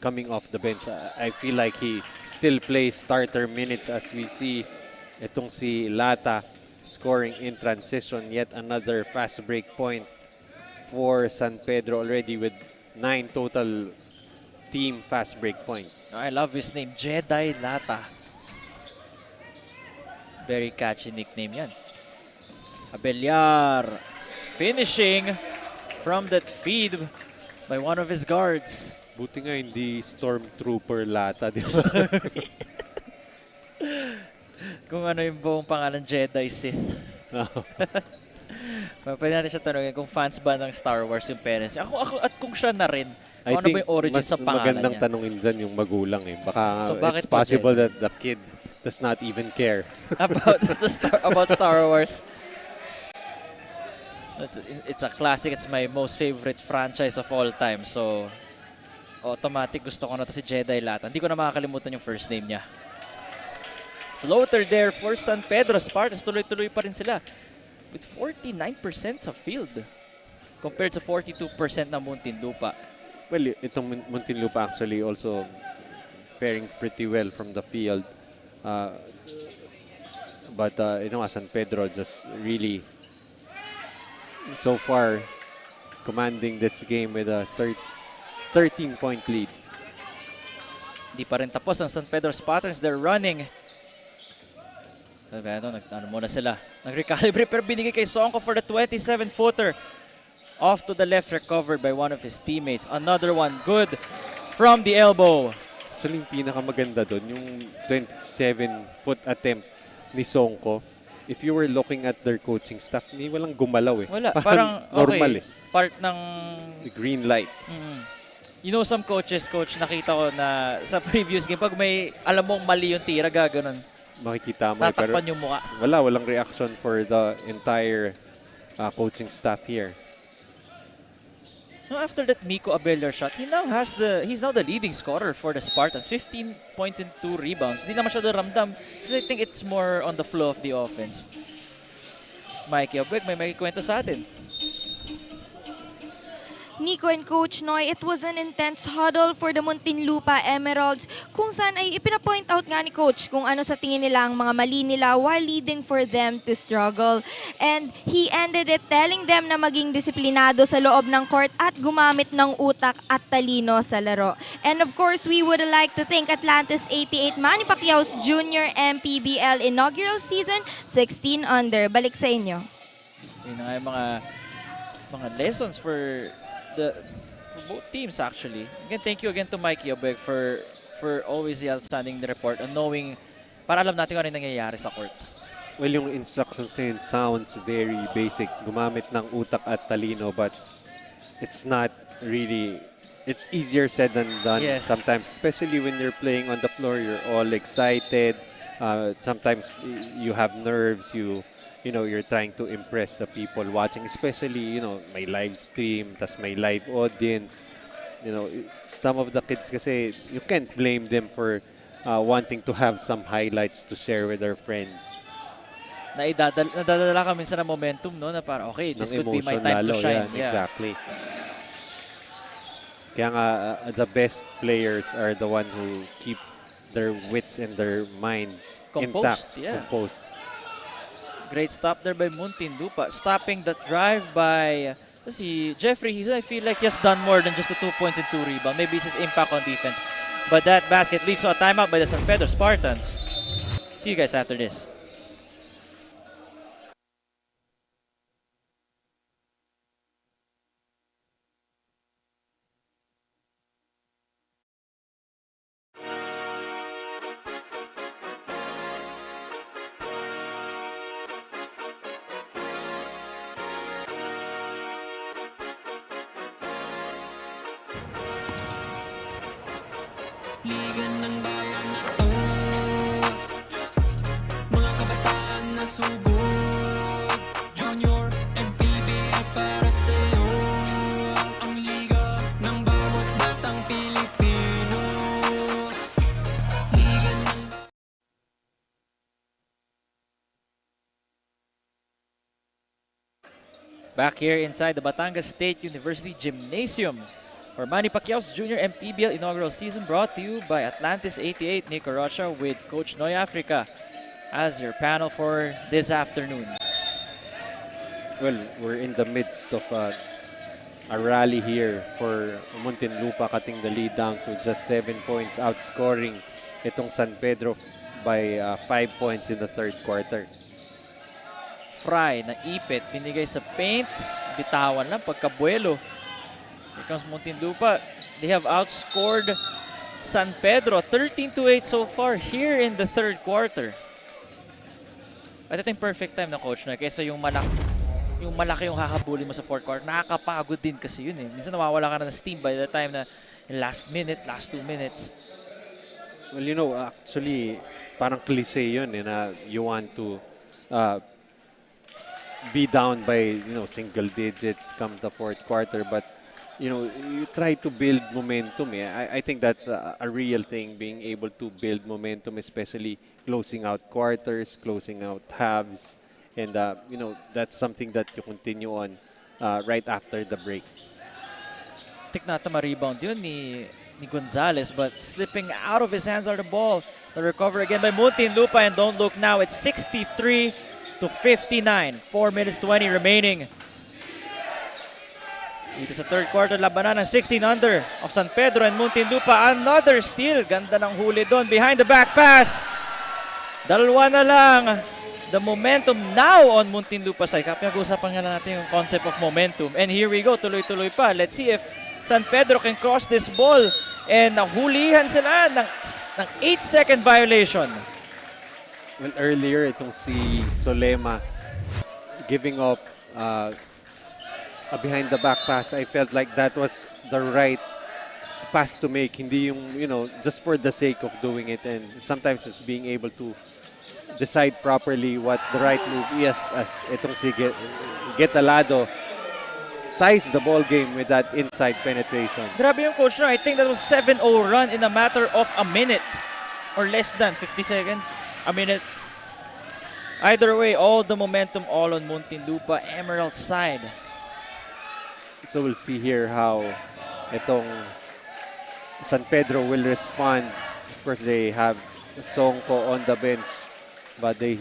coming off the bench, I feel like he still plays starter minutes as we see itong si Lata scoring in transition. Yet another fast break point for San Pedro already with 9 total team fast break points. I love his name, Jedi Lata. Very catchy nickname yan. Abelyar finishing from that feed by one of his guards. Buti nga hindi Stormtrooper Lata, di ba? Kung ano yung buong pangalan, Jedi Sith. Pwede natin siya tanongin kung fans ba ng Star Wars yung parents. Ako at kung siya na rin. Kung ano ba yung origin sa pangalan niya. I think mas magandang tanongin dyan yung magulang eh. Baka so, it's possible that the kid does not even care. about Star Wars. It's a classic. It's my most favorite franchise of all time. So, automatic gusto ko na to si Jedi Lata. Hindi ko na makakalimutan yung first name niya. Floater there for San Pedro Spartans. Tuloy-tuloy pa rin sila with 49% sa field compared to 42% na Muntinlupa. Well, itong Muntinlupa actually also faring pretty well from the field. But San Pedro just really so far commanding this game with a 13-point lead. Di pa rin tapos ang San Pedro Spartans. They're running. Ano muna sila. Nag-recalibrate pero binigay kay Sonko for the 27-footer. Off to the left, recovered by one of his teammates. Another one, good from the elbow. Actually, yung pinakamaganda doon, yung 27-foot attempt ni Songko. If you were looking at their coaching staff, walang gumalaw eh. Wala, parang normal okay, part ng... The green light. You know, some coaches, coach, nakita ko na sa previous game, pag may alam mong mali yung tira, gaganon. Makikita mo. Pero Tatakpan yung muka. walang reaction for the entire coaching staff here. No, after that Miko Abellar shot, he's now the leading scorer for the Spartans. 15 points and 2 rebounds. Hindi na masyado ramdam kasi I think it's more on the flow of the offense. Mikey Obeg, may makikwento sa atin. Nico and Coach Noy, it was an intense huddle for the Muntinlupa Emeralds kung saan ay ipinapoint out nga ni Coach kung ano sa tingin nila ang mga mali nila while leading for them to struggle. And he ended it telling them na maging disiplinado sa loob ng court at gumamit ng utak at talino sa laro. And of course, we would like to thank Atlantis 88 Manny Pacquiao's Junior MPBL Inaugural Season 16 Under. Balik sa inyo. Yun na nga yung mga lessons for both teams actually. Again, thank you again to Mikey Obeg for always the outstanding report and knowing para alam natin kung ano yung nangyayari sa court. Well, yung instructions na yun sounds very basic. Gumamit ng utak at talino, but it's not really, it's easier said than done sometimes, especially when you're playing on the floor, you're all excited. Sometimes you have nerves, you're trying to impress the people watching, especially, may live stream, tas may live audience. Some of the kids kasi, you can't blame them for wanting to have some highlights to share with their friends. Nadadala ka minsan ng momentum, no? Na parang, okay, this could be my time to shine. Yeah, exactly. Kaya nga, the best players are the one who keep their wits and their minds intact. Composed. Great stop there by Muntinlupa. Stopping that drive by Jeffrey. I feel like he has done more than just the 2 points and 2 rebounds. Maybe it's his impact on defense. But that basket leads to a timeout by the San Pedro Spartans. See you guys after this. Liga ng bayan na to, mga kabataan na sugod, Junior MPBL para sa'yo, ang liga ng bawat batang Pilipino. Liga ng Back here inside the Batangas State University Gymnasium, for Manny Pacquiao's Junior MPBL Inaugural Season, brought to you by Atlantis 88 Nico Rocha with Coach Noy Africa as your panel for this afternoon. Well, we're in the midst of a rally here for Muntinlupa, cutting the lead down to just 7 points, outscoring itong San Pedro by 5 points in the third quarter. Fry na ipit, binigay sa paint, bitawan lang pagkabuelo. Here comes Muntinlupa. They have outscored San Pedro 13-8 so far here in the third quarter. At ito yung perfect time na coach na kaysa yung malaki yung hakabulin mo sa fourth quarter. Nakakapagod din kasi yun eh. Minsan nawawala ka na ng steam by the time na last 2 minutes. Well, actually, parang cliche yun na you want to be down by, single digits come the fourth quarter, but you try to build momentum. I think that's a real thing, being able to build momentum, especially closing out quarters, closing out halves. And, that's something that you continue on right after the break. Tik na ma-rebound yun ni Gonzalez, but slipping out of his hands are the ball. The recover again by Muntinlupa, and don't look now, it's 63-59. 4 minutes 20 remaining. Dito sa third quarter, labanan ng 16 under of San Pedro and Muntinlupa. Another steal. Ganda ng huli doon. Behind the back pass. Dalawa na lang. The momentum now on Muntinlupa side. Kapag-usapan nga natin yung concept of momentum. And here we go, tuloy-tuloy pa. Let's see if San Pedro can cross this ball. And nahulihan sila ng 8-second violation. Well, earlier, itong si Solema giving up a behind-the-back pass. I felt like that was the right pass to make. Hindi yung, just for the sake of doing it. And sometimes it's being able to decide properly what the right move is, as itong si Getalado ties the ball game with that inside penetration. Grabe yung coach na. I think that was 7-0 run in a matter of a minute or less than 50 seconds, a minute. Either way, all the momentum all on Muntinlupa Emerald side. So we'll see here how itong San Pedro will respond. Of course, they have Songko on the bench, but they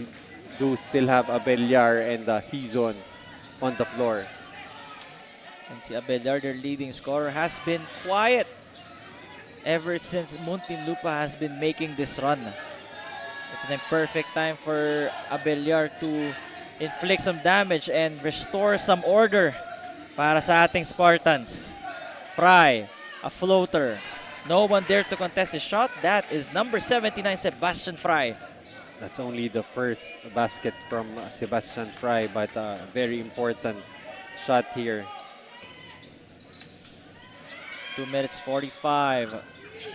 do still have Abellar and Hizon on the floor. And si Abellar, their leading scorer, has been quiet ever since Muntinlupa has been making this run. It's a perfect time for Abellar to inflict some damage and restore some order para sa ating Spartans. Fry, a floater. No one dared to contest his shot. That is number 79, Sebastian Fry. That's only the first basket from Sebastian Fry, but a very important shot here. 2 minutes 45.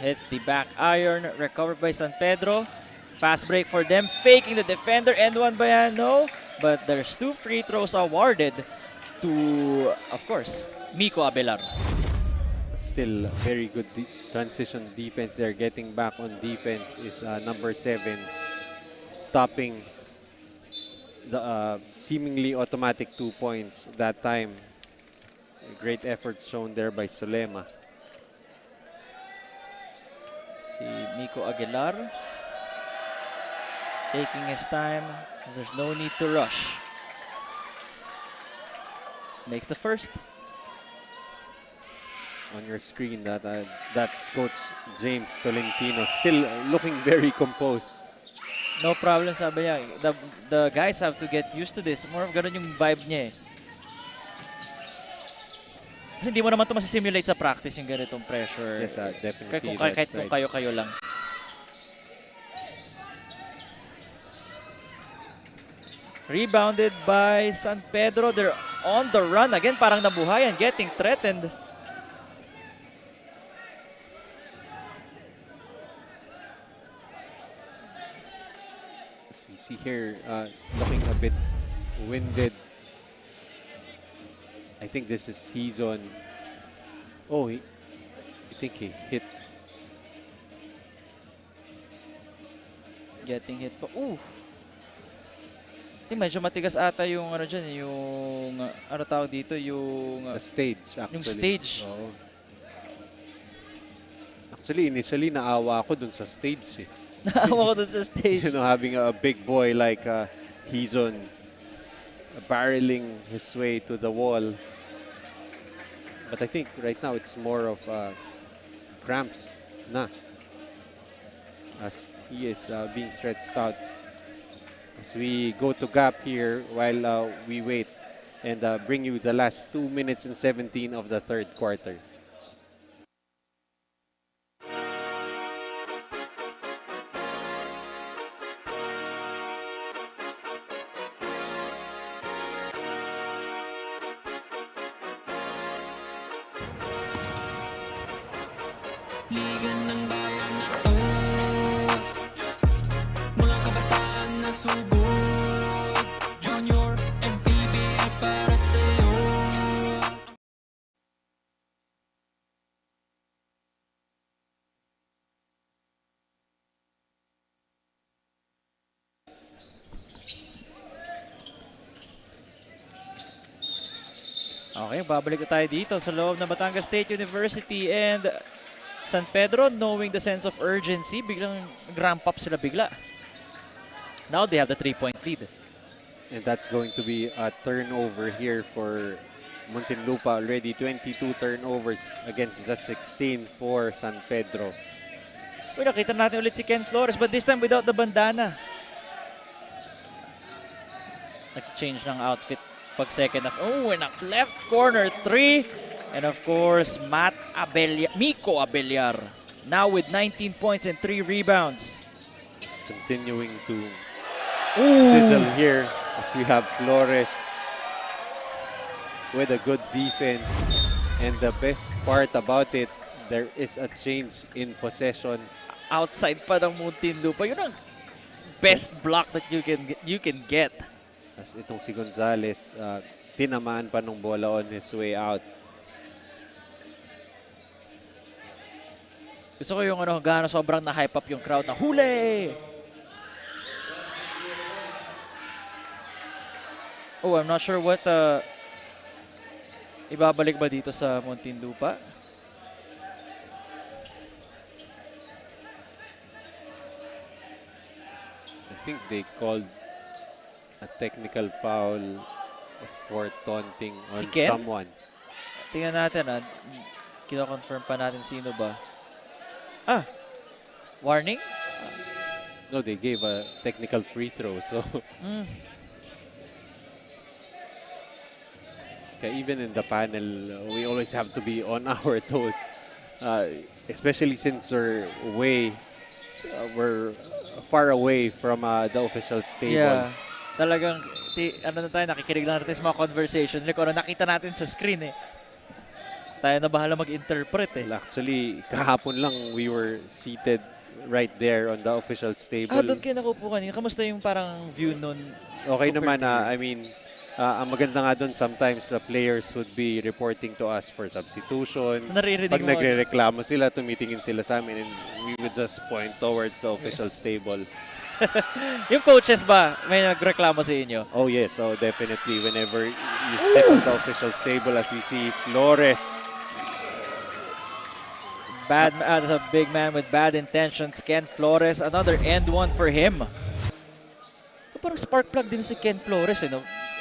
Hits the back iron. Recovered by San Pedro. Fast break for them. Faking the defender. And one by no. But there's 2 free throws awarded to, of course, Miko Abelar. Still very good transition defense there. Getting back on defense is number 7. Stopping the seemingly automatic 2 points that time. A great effort shown there by Solema. Si Miko Aguilar taking his time because there's no need to rush. Makes the first. On your screen, that's Coach James Tolentino, still looking very composed. No problem, sabi niya. The guys have to get used to this. More of ganun yung vibe niya eh. Kasi hindi mo naman ito masisimulate sa practice yung ganitong pressure. Yes, definitely. Kahit kung kayo-kayo lang. Rebounded by San Pedro. They're on the run again. Parang nabuhayan. Getting threatened. As we see here, looking a bit winded. I think this is Hizon. Oh, I think he hit. Getting hit pa. Ooh! I think medyo matigas ata yung ano dyan, yung ano tawag dito, yung The stage, actually. yung stage. Oo. Actually, initially, naawa ako dun sa stage eh. Naawa ko dun sa stage. Having a big boy like Hizon barreling his way to the wall. But I think right now it's more of cramps na, as he is being stretched out. As we go to gap here while we wait and bring you the last 2 minutes and 17 of the third quarter. Liga ng bayan na to, mga kabataan na sugod, Junior MPBL para sa'yo. Okay, babalik na tayo dito sa loob ng Batangas State University, and San Pedro, knowing the sense of urgency, biglang ramp up sila bigla. Now they have the 3-point lead. And that's going to be a turnover here for Muntinlupa. Already 22 turnovers against just 16 for San Pedro. Uy, nakita natin ulit si Ken Flores, but this time without the bandana. nag-change ng outfit pag second half. Oh, and a left corner 3. And of course, Miko Abellar. Now with 19 points and 3 rebounds. It's continuing to sizzle here as we have Flores with a good defense. And the best part about it, there is a change in possession. Outside pa ng Muntinlupa. Yun ang best block that you can get. As itong si Gonzalez, tinamaan pa nung bola on his way out. Gusto ko yung gaano sobrang na-hype up yung crowd na huli! Oh, I'm not sure what ibabalik ba dito sa Muntinlupa. I think they called a technical foul for taunting on Si Ken? someone. Tingnan natin kino-confirm pa natin sino ba. Warning? No, they gave a technical free throw. So kaya even in the panel, we always have to be on our toes. Especially since we're far away from the official table. Yeah. Talagang, nakikinig lang natin sa mga conversation. Like, nakita natin sa screen Tayo na bahala mag-interpret Well, actually, kahapon lang we were seated right there on the official table. Doon kayo nakupo kanina. Kamusta yung parang view nun? Okay naman. I mean, ang maganda nga doon, sometimes the players would be reporting to us for substitutions. Naririnig Pag mo. nagre-reklamo sila, tumitingin sila sa amin and we would just point towards the official table. Yung coaches ba, may nagreklamo sa inyo? Oh yes, so definitely whenever you sit on the official table as we see Flores. That's a big man with bad intentions. Ken Flores, another end one for him. So parang spark plug din si Ken Flores.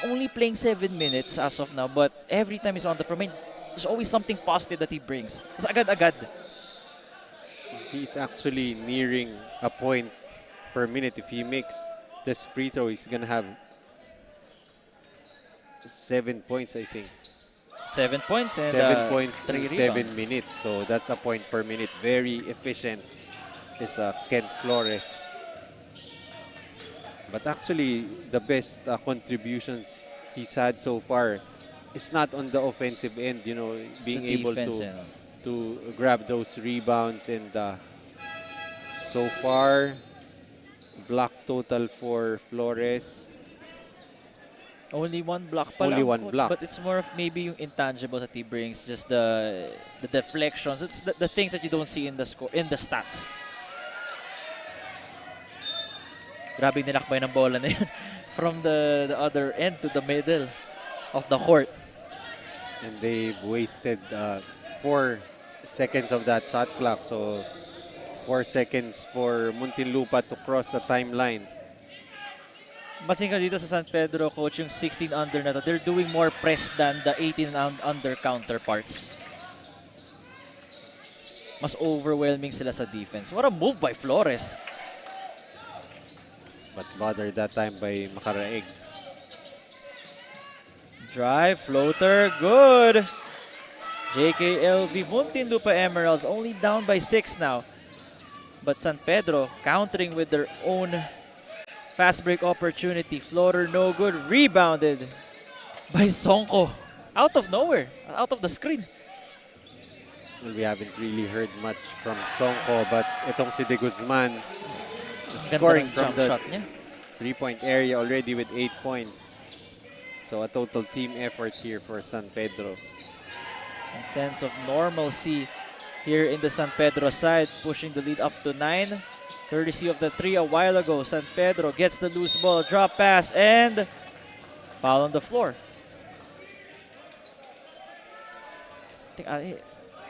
Only playing 7 minutes as of now, but every time he's on the floor, there's always something positive that he brings. It's agad-agad. He's actually nearing a point per minute. If he makes this free throw, he's gonna have 7 points, I think. 7 points and 7 points 3 in rebounds. 7 minutes. So that's a point per minute. Very efficient is Ken Flores. But actually, the best contributions he's had so far is not on the offensive end. Being able to grab those rebounds, and so far, block total for Flores. Only one block pa Only lang, one coach, block. but it's more of maybe yung intangibles that he brings, just the deflections. It's the things that you don't see in the stats. Grabe nilakbay ng bola na yun from the other end to the middle of the court. And they've wasted 4 seconds of that shot clock. So 4 seconds for Muntinlupa to cross the timeline. Masin ka dito sa San Pedro, coach, yung 16 under na to. They're doing more press than the 18 under counterparts. Mas overwhelming sila sa defense. What a move by Flores. But bothered that time by Makaraig. Drive, floater, good. JKLV Muntinlupa Emeralds only down by 6 now. But San Pedro countering with their own fast break opportunity. Floater no good. Rebounded by Sonko. Out of nowhere. Out of the screen. Well, we haven't really heard much from Sonko, but itong si De Guzman scoring from the shot niya. 3-point area already with 8 points. So a total team effort here for San Pedro. A sense of normalcy here in the San Pedro side, pushing the lead up to 9. Courtesy of the 3 a while ago. San Pedro gets the loose ball, drop pass, and foul on the floor.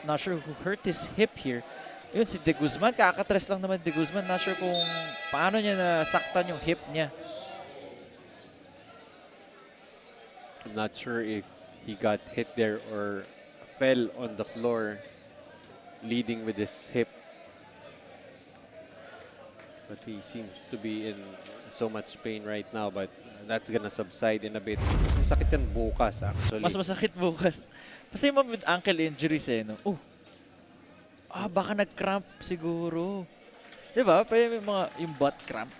Not sure who hurt his hip here. Yun, si De Guzman, kakatres lang naman De Guzman. Not sure kung paano niya nasaktan yung hip niya. I'm not sure if he got hit there or fell on the floor leading with his hip. But he seems to be in so much pain right now, but that's gonna subside in a bit. Mas masakit yan bukas, actually. Mas masakit bukas. Kasi mo with ankle injuries eh, no? Baka nag-cramp siguro. Diba? Pwede may mga, yung butt cramp.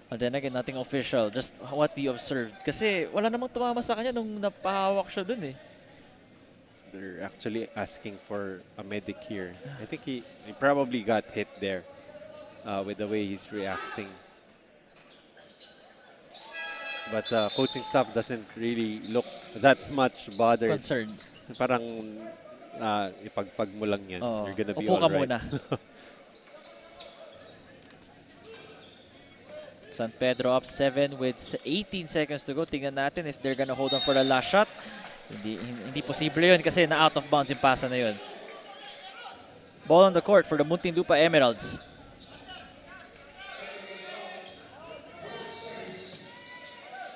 And then again, nothing official. Just what we observed. Kasi wala namang tumama sa kanya nung napahawak siya dun eh. They're actually asking for a medic here. I think he probably got hit there with the way he's reacting. But coaching staff doesn't really look that much bothered. Concerned. Parang ipagpag mo lang yan. You're gonna be Upo ka alright. muna. San Pedro up 7 with 18 seconds to go. Tingnan natin if they're gonna hold on for the last shot. Hindi posible yun kasi na out of bounds yung pasa na yun. Ball on the court for the Muntinlupa Emeralds.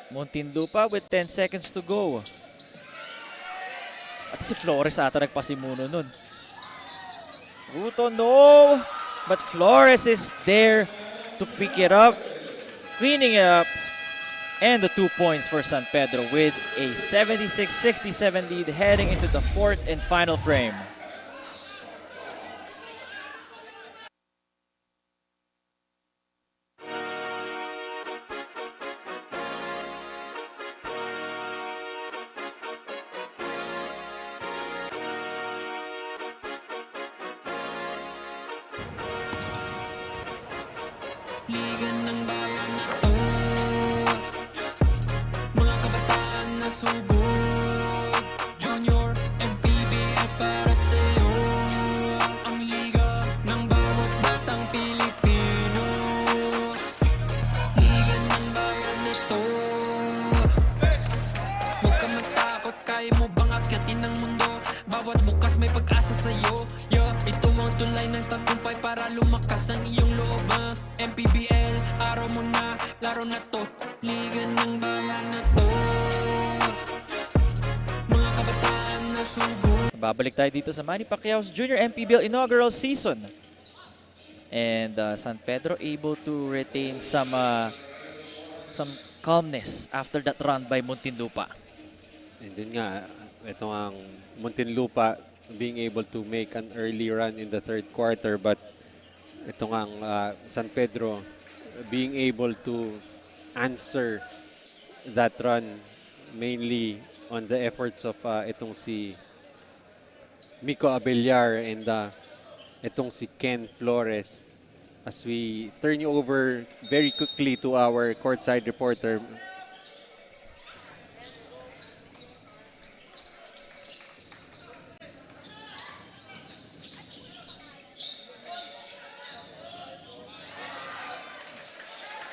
Muntinlupa with 10 seconds to go. At si Flores ata nagpasimuno nun. Ruto, no! But Flores is there to pick it up. Cleaning it up. And the 2 points for San Pedro with a 76-67 lead heading into the fourth and final frame. Liga ng bayan na to, mga kabataan na sugod. Junior, MPBL para sa'yo. Ang liga ng bawat batang Pilipino. Liga ng bayan na to. Huwag ka matakot, kaya mo bang akyatin ang mundo? Bawat bukas may pag-asa sa'yo. Ito ang tulay ng tagumpay para lumakas ang iyong loob. MPBL, araw mo na, laro na to. Liga ng bayan na to, mga kabataan na sugod. Babalik tayo dito sa Manny Pacquiao's Junior MPBL Inaugural Season. And San Pedro able to retain some calmness after that run by Muntinlupa. And then nga, ito ang Muntinlupa being able to make an early run in the third quarter, but ito nga ang San Pedro being able to answer that run mainly on the efforts of itong si Miko Abellar and itong si Ken Flores. As we turn you over very quickly to our courtside reporter.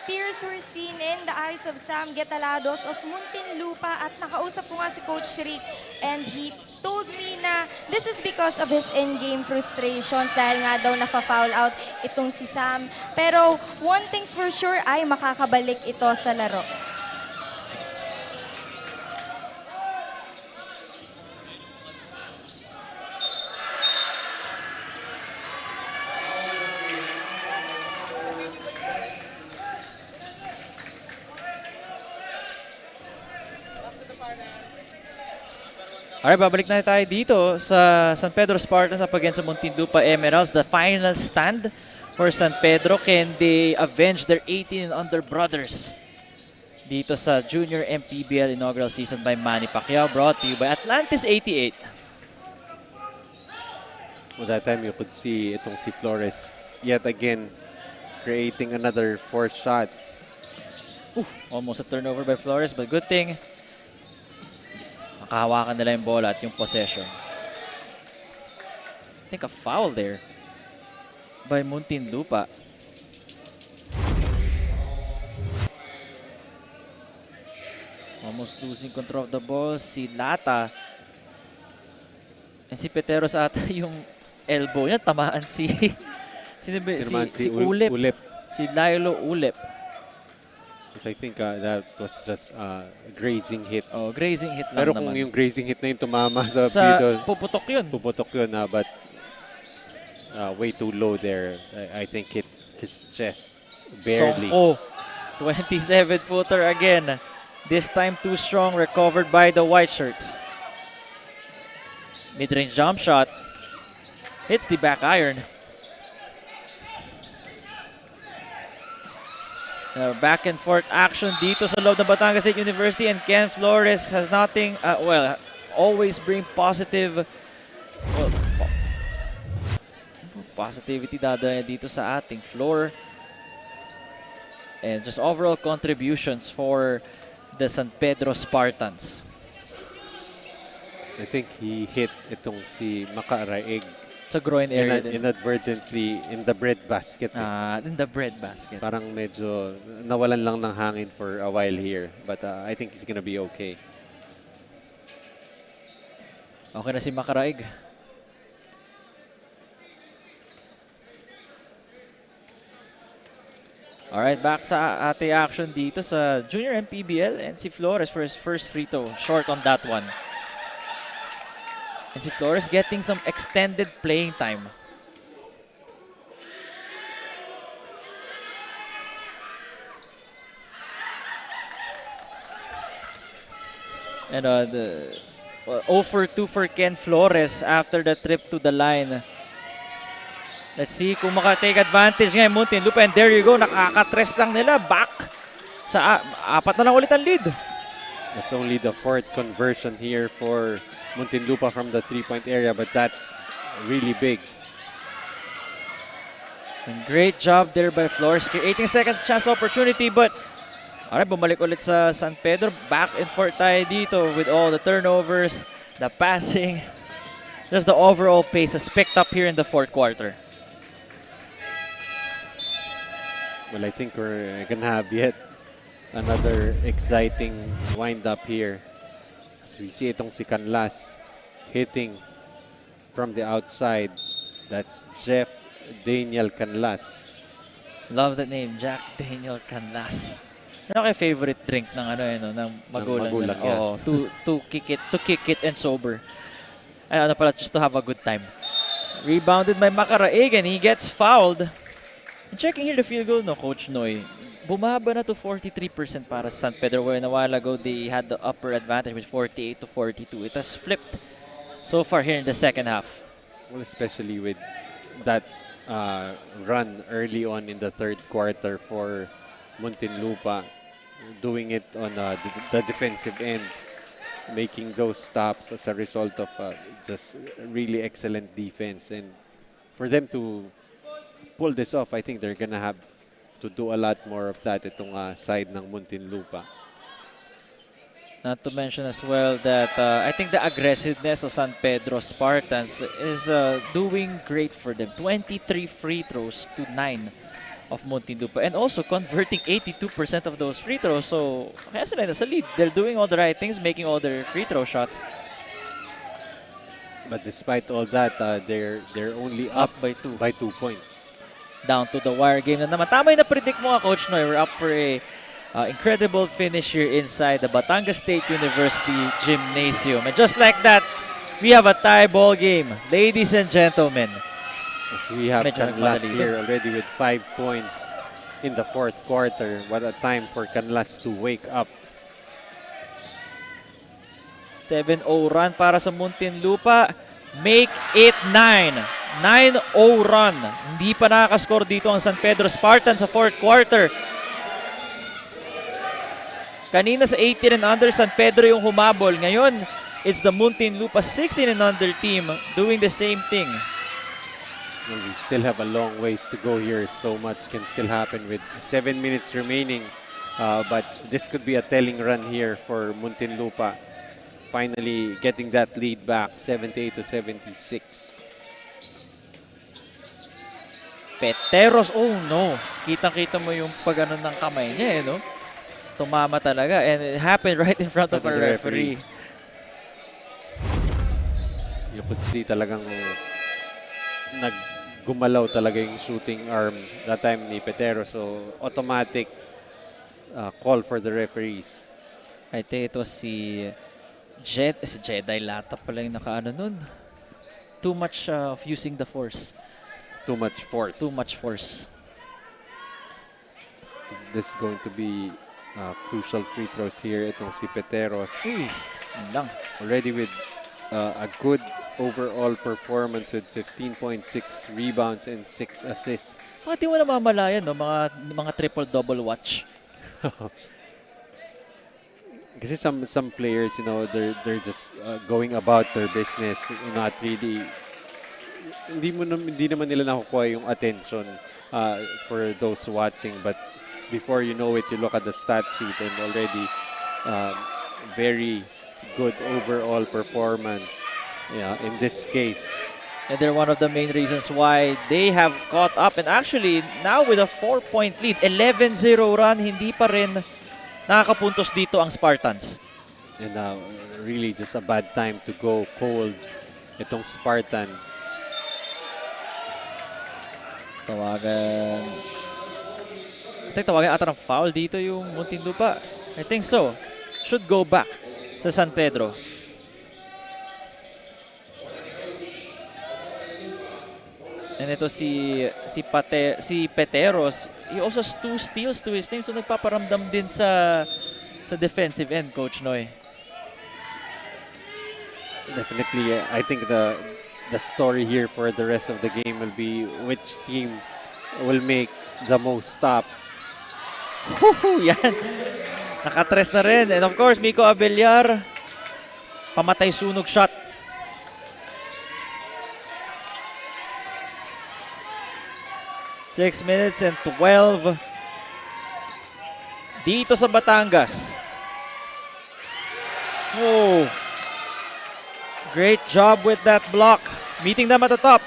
Tears were seen in the eyes of Sam Getalados of Muntinlupa at nakausap ko nga si Coach Rick and he told me na this is because of his in-game frustrations dahil nga daw nafa-foul out itong si Sam. Pero one thing's for sure ay makakabalik ito sa laro. Alright, babalik na tayo dito sa San Pedro Spartans up against sa Muntinlupa Emeralds. The final stand for San Pedro. Can they avenge their 18 and under brothers dito sa Junior MPBL Inaugural Season by Manny Pacquiao, brought to you by Atlantis 88. Well, that time you could see itong si Flores yet again creating another fourth shot. Almost a turnover by Flores, but good thing nakahawakan nila yung bola at yung possession. I think a foul there by Muntinlupa. Almost losing control of the ball. Si Lata. And si Peteros ata yung elbow niya. Tamaan si Ulep. Si Lilo Ulep. But I think that was just grazing hit. Oh, grazing hit lang Pero naman. kung yung grazing hit na yung tumama sa Sa video, puputok yun. puputok yun. But way too low there. I think hit his chest barely. Songko, 27-footer again. This time too strong, recovered by the white shirts. Mid-range jump shot. Hits the back iron. Back and forth action dito sa loob ng Batangas State University, and Ken Flores has nothing, always bring positive, positivity dadala dito sa ating floor. And just overall contributions for the San Pedro Spartans. I think he hit itong si Makaraig Sa groin area din. inadvertently in the bread basket. In the bread basket. Parang medyo nawalan lang ng hangin for a while here. But I think he's gonna be okay. Okay na si Makaraig. Alright, back sa ate action dito sa Junior MPBL, and si Flores for his first free throw. Short on that one. And si Flores getting some extended playing time. And the 0 for 2 for Ken Flores after the trip to the line. Let's see kung maka-take advantage ngayon Muntinlupa, and there you go, nakaka-tres lang nila. Back sa apat na lang ulit ang lead. That's only the fourth conversion here for Muntinlupa from the three-point area, but that's really big. And great job there by Flores, creating second chance opportunity, but alright, bumalik ulit sa San Pedro. Back and forth tayo dito with all the turnovers, the passing. Just the overall pace has picked up here in the fourth quarter. Well, I think we're gonna have yet another exciting wind-up here. So we see itong si Canlas hitting from the outside. That's Jeff Daniel Canlas. Love that name, Jack Daniel Canlas. Ano kayo favorite drink ng ng magulang? magulang, nila? yeah. Oo, to kick it and sober. Ay, pala, just to have a good time. Rebounded by Makaraig, and he gets fouled. And checking here the field goal, Coach Noy. Bumaba na to 43% para sa San Pedro, where a while ago they had the upper advantage with 48 to 42. It has flipped so far here in the second half. Well, especially with that run early on in the third quarter for Muntinlupa, doing it on the defensive end, making those stops as a result of just really excellent defense. And for them to pull this off, I think they're gonna have to do a lot more of that itong side ng Muntinlupa. Not to mention as well that I think the aggressiveness of San Pedro Spartans is doing great for them. 23 free throws to 9 of Muntinlupa, and also converting 82% of those free throws. So kaya sila nasa lead. They're doing all the right things, making all their free throw shots. But despite all that, they're only up By 2. by 2 points. Down to the wire game na naman. Tama yung na-predict mo Coach Noy. We're up for a incredible finish here inside the Batangas State University Gymnasium. And just like that, we have a tie ball game. Ladies and gentlemen. As we have Medyo Canlas nagmadali here already with 5 points in the fourth quarter. What a time for Canlas to wake up. 7-0 run para sa Muntinlupa. Make it 9. 9-0 run. Hindi pa nakakascore dito ang San Pedro Spartans sa fourth quarter. Kanina sa 18 and under, San Pedro yung humabol. Ngayon, it's the Muntinlupa 16 and under team doing the same thing. Well, we still have a long ways to go here. So much can still happen with 7 minutes remaining. But this could be a telling run here for Muntinlupa. Finally getting that lead back, 78 to 76. Peteros, oh no. Kitang-kita mo yung pag-ano ng kamay niya no? Tumama talaga, and it happened right in front of our referee. You could see talagang naggumalaw talaga yung shooting arm that time ni Pedro. So automatic call for the referees. I think it was si Jedi Lata pala yung nakaano nun. Too much of using the force. too much force. Too much force. This is going to be crucial free throws here. Itong si Peteros. Uy, yun lang. Already with a good overall performance with 15.6 rebounds and 6 assists. Bakit di mo namamalayan, no? Mga triple-double watch. Kasi some players, you know, they're just going about their business, not really. Hindi naman nila nakukuha yung attention for those watching, but before you know it, you look at the stat sheet and already very good overall performance. Yeah, in this case. And they're one of the main reasons why they have caught up. And actually, now with a 4-point lead, 11-0 run, hindi pa rin nakakapuntos dito ang Spartans. And really just a bad time to go cold itong Spartans. Tawagan. I think tawagan ata ng foul dito yung Muntinlupa. I think so. Should go back sa San Pedro. And ito si Peteros, he also has 2 steals to his team, so nagpaparamdam din sa defensive end, Coach Noy. Definitely, I think the story here for the rest of the game will be which team will make the most stops. Yan. Nakatres na rin. And of course, Miko Abellar, pamatay sunog shot. Six minutes and 12 dito sa Batangas. Oh, great job with that block. Meeting them at the top.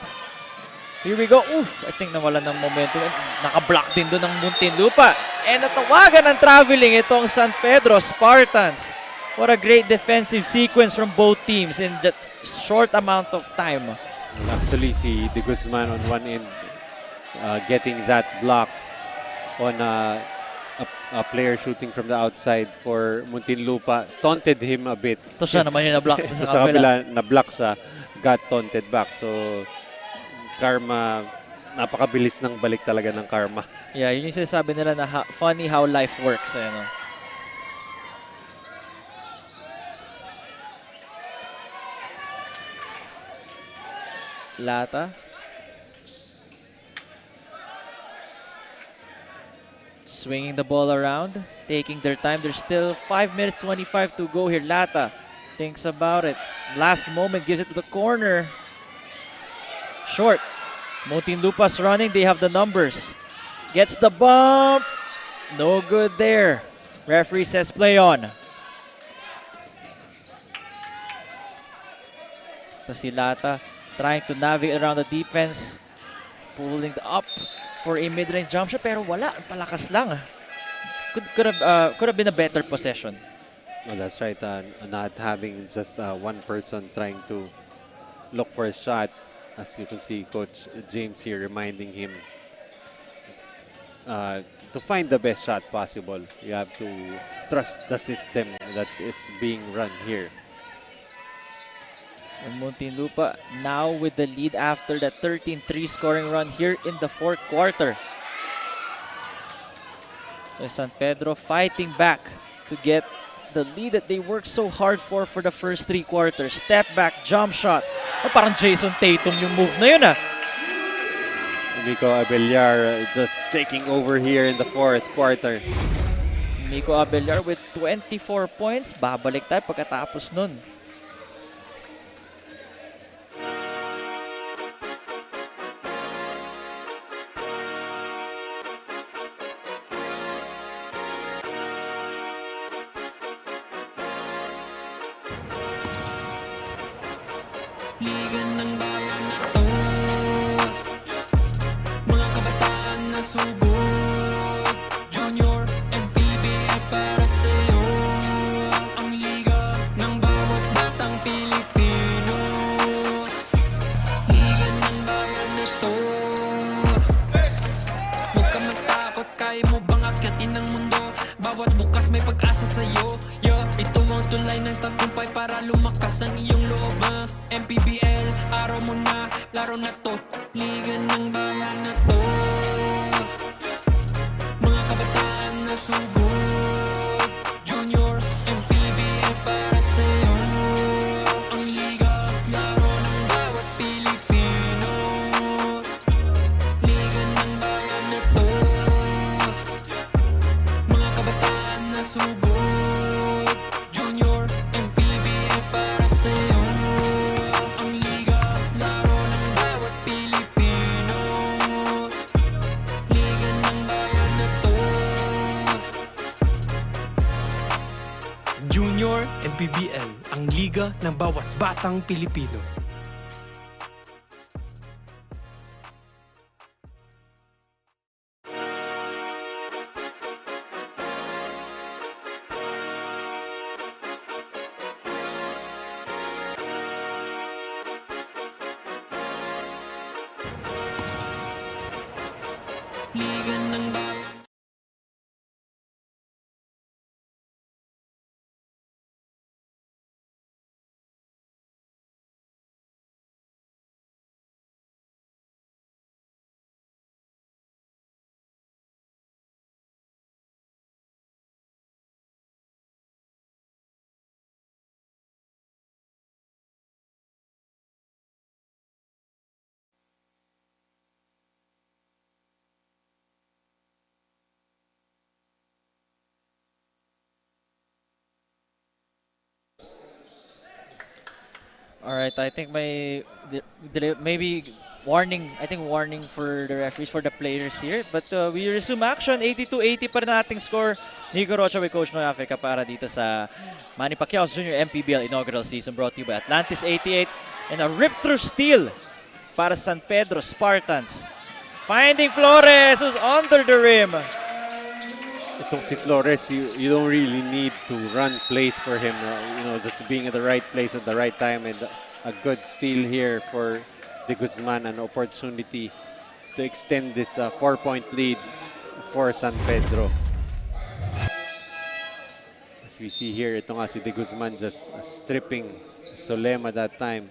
Here we go. Oof, I think nawalan ng momentum. Naka-block din doon ng Muntinlupa. And natawagan ng traveling itong San Pedro Spartans. What a great defensive sequence from both teams in just short amount of time. Well, actually, si De Guzman on one end getting that block on a player shooting from the outside for Muntinlupa taunted him a bit. Ito siya naman yung na-block So sa kabila. na-block siya, got taunted back. So, karma, napakabilis ng balik talaga ng karma. Yeah, yun yung sinasabi nila na funny how life works. Ano. Lata. Swinging the ball around, taking their time. There's still 5 minutes 25 to go here. Lata thinks about it. Last moment, gives it to the corner. Short. Muntinlupa's running. They have the numbers. Gets the bump. No good there. Referee says play on. So si Lata trying to navigate around the defense. Pulling up for a mid-range jump shot, pero wala. Palakas lang. Could have been a better possession. Well, that's right. Not having just one person trying to look for a shot. As you can see, Coach James here reminding him to find the best shot possible. You have to trust the system that is being run here. And Muntinlupa now with the lead after that 13-3 scoring run here in the 4th quarter. And San Pedro fighting back to get the lead that they worked so hard for the first 3 quarters. Step back, jump shot. Oh, parang Jason Tatum yung move na yun ah. Miko Abellar just taking over here in the 4th quarter. Miko Abellar with 24 points. Babalik tayo pagkatapos nun. Liga ng bayan na to, mga kabataan na subok, Junior, MPBL para sa'yo. Ang liga ng bawat batang Pilipino. Liga ng bayan na to. Huwag ka matakot, kaya mo bang akyatin ang mundo? Bawat bukas may pag-asa sa'yo. Yeah, ito ang tulay ng tagumpay para lumakas ang iyong loob. MPBL, araw mo na, laro na to. Liga ng bayan. ng bawat batang Pilipino. Liga ng Bayan. All right, I think maybe warning. I think warning for the referees, for the players here. But we resume action. 82-80 pa rin ang ating score. Nico Rocha with Coach Noy Africa para dito sa Manny Pacquiao's Junior MPBL Inaugural Season, brought to you by Atlantis 88. And a rip-through steal para San Pedro Spartans. Finding Flores, who's under the rim. Itong si Flores, you don't really need to run plays for him. Just being at the right place at the right time, and a good steal here for De Guzman, an opportunity to extend this 4-point lead for San Pedro. As we see here, ito nga si De Guzman just stripping Solema that time.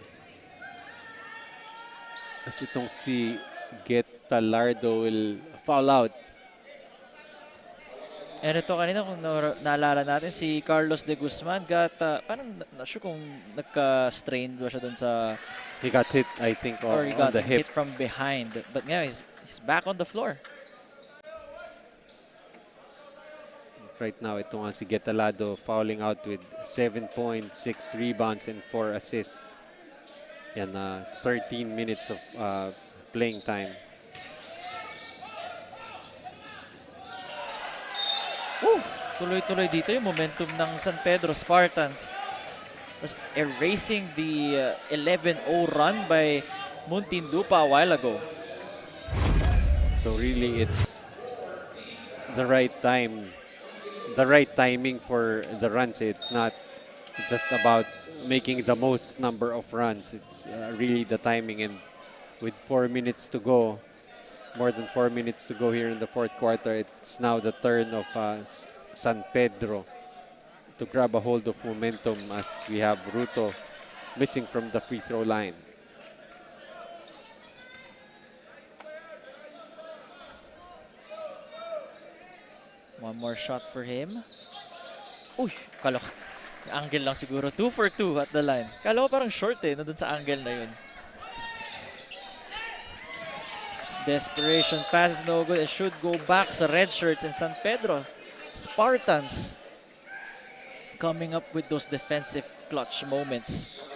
As itong si Getalardo will foul out. And ito kanina, kung naalala natin, si Carlos De Guzman parang not sure kung nagka-strain ba siya dun sa... He got hit, I think, or he on got the hip. hit from behind. But yeah, he's back on the floor. Right now, ito nga si Getalado fouling out with 7 points, 6 rebounds, and 4 assists. Yan, 13 minutes of playing time. Tuloy-tuloy dito yung momentum ng San Pedro Spartans. Was erasing the 11-0 run by Muntinlupa a while ago. So really, it's the right time, the right timing for the runs. It's not just about making the most number of runs. It's really the timing, and with 4 minutes to go, more than 4 minutes to go here in the fourth quarter, it's now the turn of San Pedro to grab a hold of momentum, as we have Ruto missing from the free throw line. One more shot for him. Uy, kala ko. Angle lang siguro. 2 for 2 at the line. Kala ko parang short nandun sa angle na yun. Desperation pass is no good. It should go back sa red shirts in San Pedro Spartans coming up with those defensive clutch moments.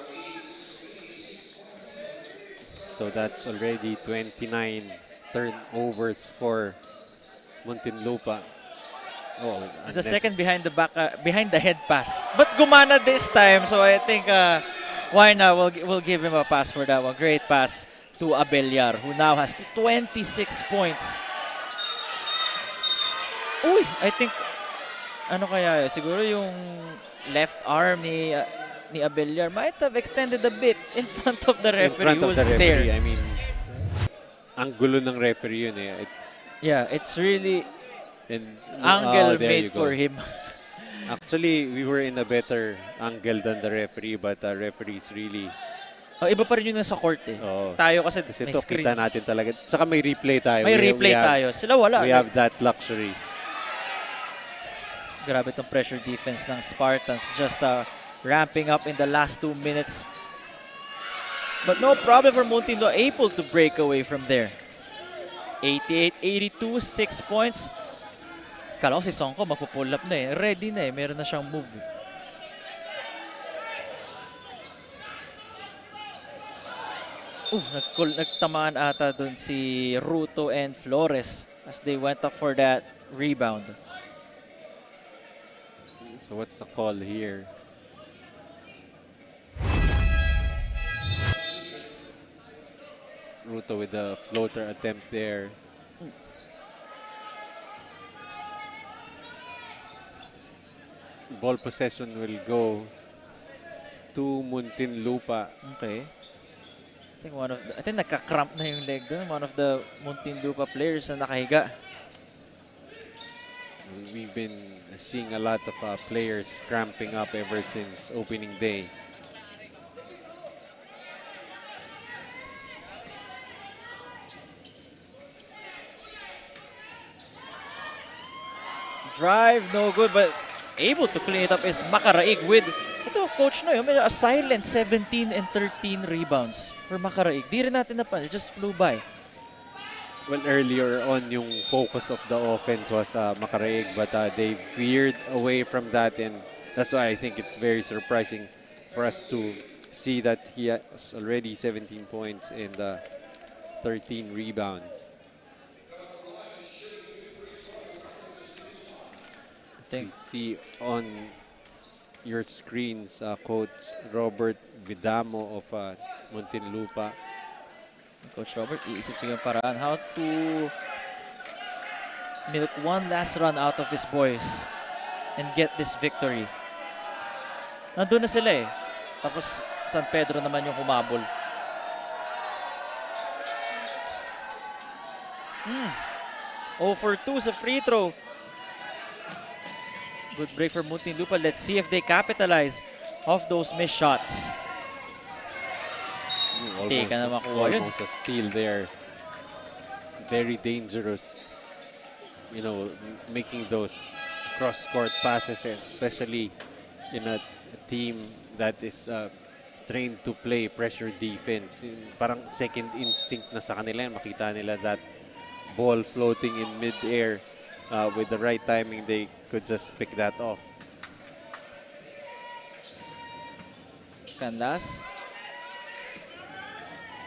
So that's already 29 turnovers for Muntinlupa. Oh, It's the second behind the head pass, but gumana this time. So I think why not? We'll give him a pass for that one. Great pass to Abellar, who now has 26 points. Uy, I think ano kaya siguro yung left arm ni Abellar might have extended a bit in front of the referee who was there. I mean, ang gulo ng referee yun eh. It's really angle made for him. Actually, we were in a better angle than the referee, but the referee's really... Iba pa rin yun sa court eh. Tayo kasi may ito, screen. kita natin talaga. Saka may replay tayo. May replay tayo. Sila wala. We have that luxury. Grabe itong pressure defense ng Spartans. Just ramping up in the last 2 minutes. But no problem for Muntinlupa, able to break away from there. 88-82, 6 points. Kala ko si Songko magpo-pull up na eh. Ready na eh. Meron na siyang move. Nagtamaan ata dun si Ruto and Flores as they went up for that rebound. So what's the call here? Soto with the floater attempt there. Ball possession will go to Muntinlupa. Okay. I think nagka-cramp na yung leg doon. One of the Muntinlupa players na nakahiga. We've been seeing a lot of players cramping up ever since opening day. Drive, no good, but able to clean it up is Makaraig with, ito, Coach Noy, may a silent 17 and 13 rebounds for Makaraig. Di rin natin napan, it just flew by. Well, earlier on, yung focus of the offense was Makaraig, but they veered away from that, and that's why I think it's very surprising for us to see that he has already 17 points and 13 rebounds. We see on your screens Coach Robert Vidamo of Muntinlupa. Coach Robert, iisip siguro yung paraan how to milk one last run out of his boys and get this victory. Nandun na sila eh. Tapos San Pedro naman yung humabol. 0 for 2 sa free throw. Good break for Muntinlupa. Let's see if they capitalize off those missed shots. Almost a steal there. Very dangerous. You know, making those cross-court passes, especially in a team that is trained to play pressure defense. Parang second instinct na sa kanila. Makita nila that ball floating in mid-air. With the right timing, they could just pick that off. Canlas.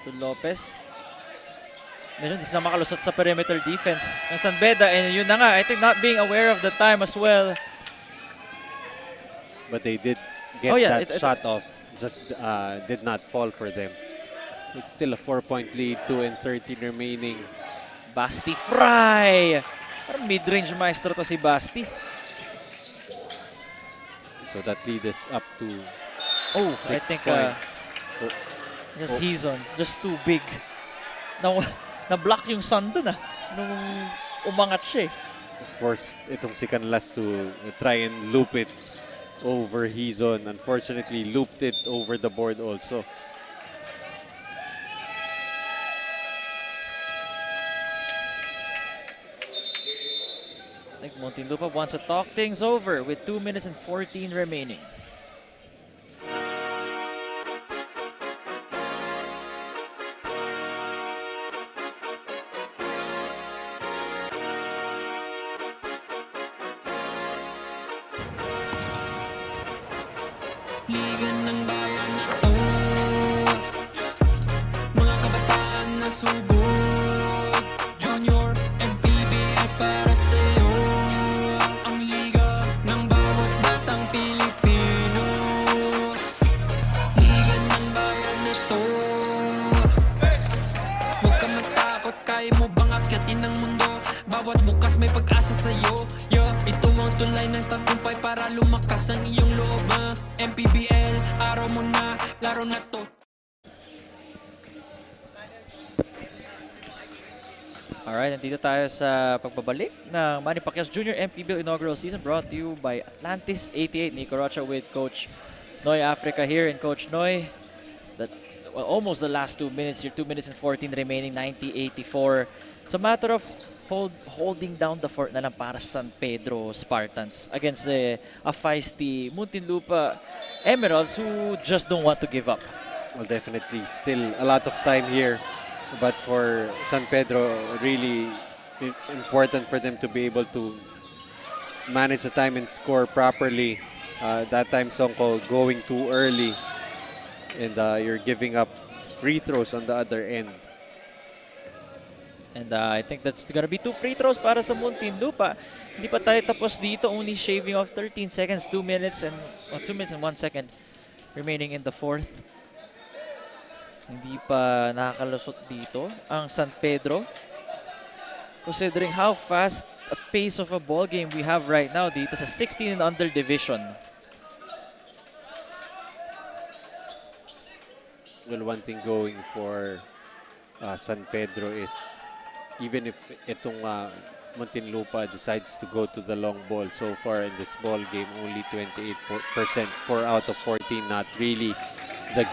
To Lopez. Medyo hindi sila makalusot sa perimeter defense ng San Beda. And yun na nga, I think not being aware of the time as well. But they did get that shot off. Just did not fall for them. It's still a 4-point lead, 2 and 13 remaining. Basti Fry! Parang mid-range maestro to si Basti. So that lead is up to 6 I think points. he's on. Just too big. Na-block yung sun dun nung umangat siya eh. Forced itong si Canlas to try and loop it over Hizon. Unfortunately, looped it over the board also. I think Muntinlupa wants to talk things over with 2 minutes and 14 remaining. Liga ng bayan na to, mga kabataan na sugod, Junior MPBL para sa'yo. Ang liga ng bawat batang Pilipino, liga ng bayan na to. Huwag ka matakot, kaya mo bang akyatin ang mundo? Bawat bukas may pag-asa sa'yo. Ito ang tulay ng tagumpay para lumakas ang iyong loob. MPBL, araw mo na, laro na to. Alright, nandito tayo sa pagbabalik ng Manny Pacquiao's Junior MPBL Inaugural Season, brought to you by Atlantis 88. Nico Rocha with Coach Noy Africa here. And Coach Noy, almost the last 2 minutes here, 2 minutes and 14 remaining, 90-84. It's a matter of holding down the fort na lang para sa San Pedro Spartans against a feisty Muntinlupa Emeralds who just don't want to give up. Well, definitely still a lot of time here, but for San Pedro, really important for them to be able to manage the time and score properly. That time Songko going too early, and you're giving up free throws on the other end. And I think that's gonna be 2 free throws para sa Muntinlupa. Hindi pa tayo tapos dito, only shaving off 13 seconds, 2 minutes and 1 second remaining in the fourth. Hindi pa nakakalusot dito ang San Pedro. Considering how fast a pace of a ball game we have right now dito sa 16 and under division. Well, one thing going for San Pedro is even if itong Muntinlupa decides to go to the long ball, so far in this ball game, only 28%, 4 out of 14, not really the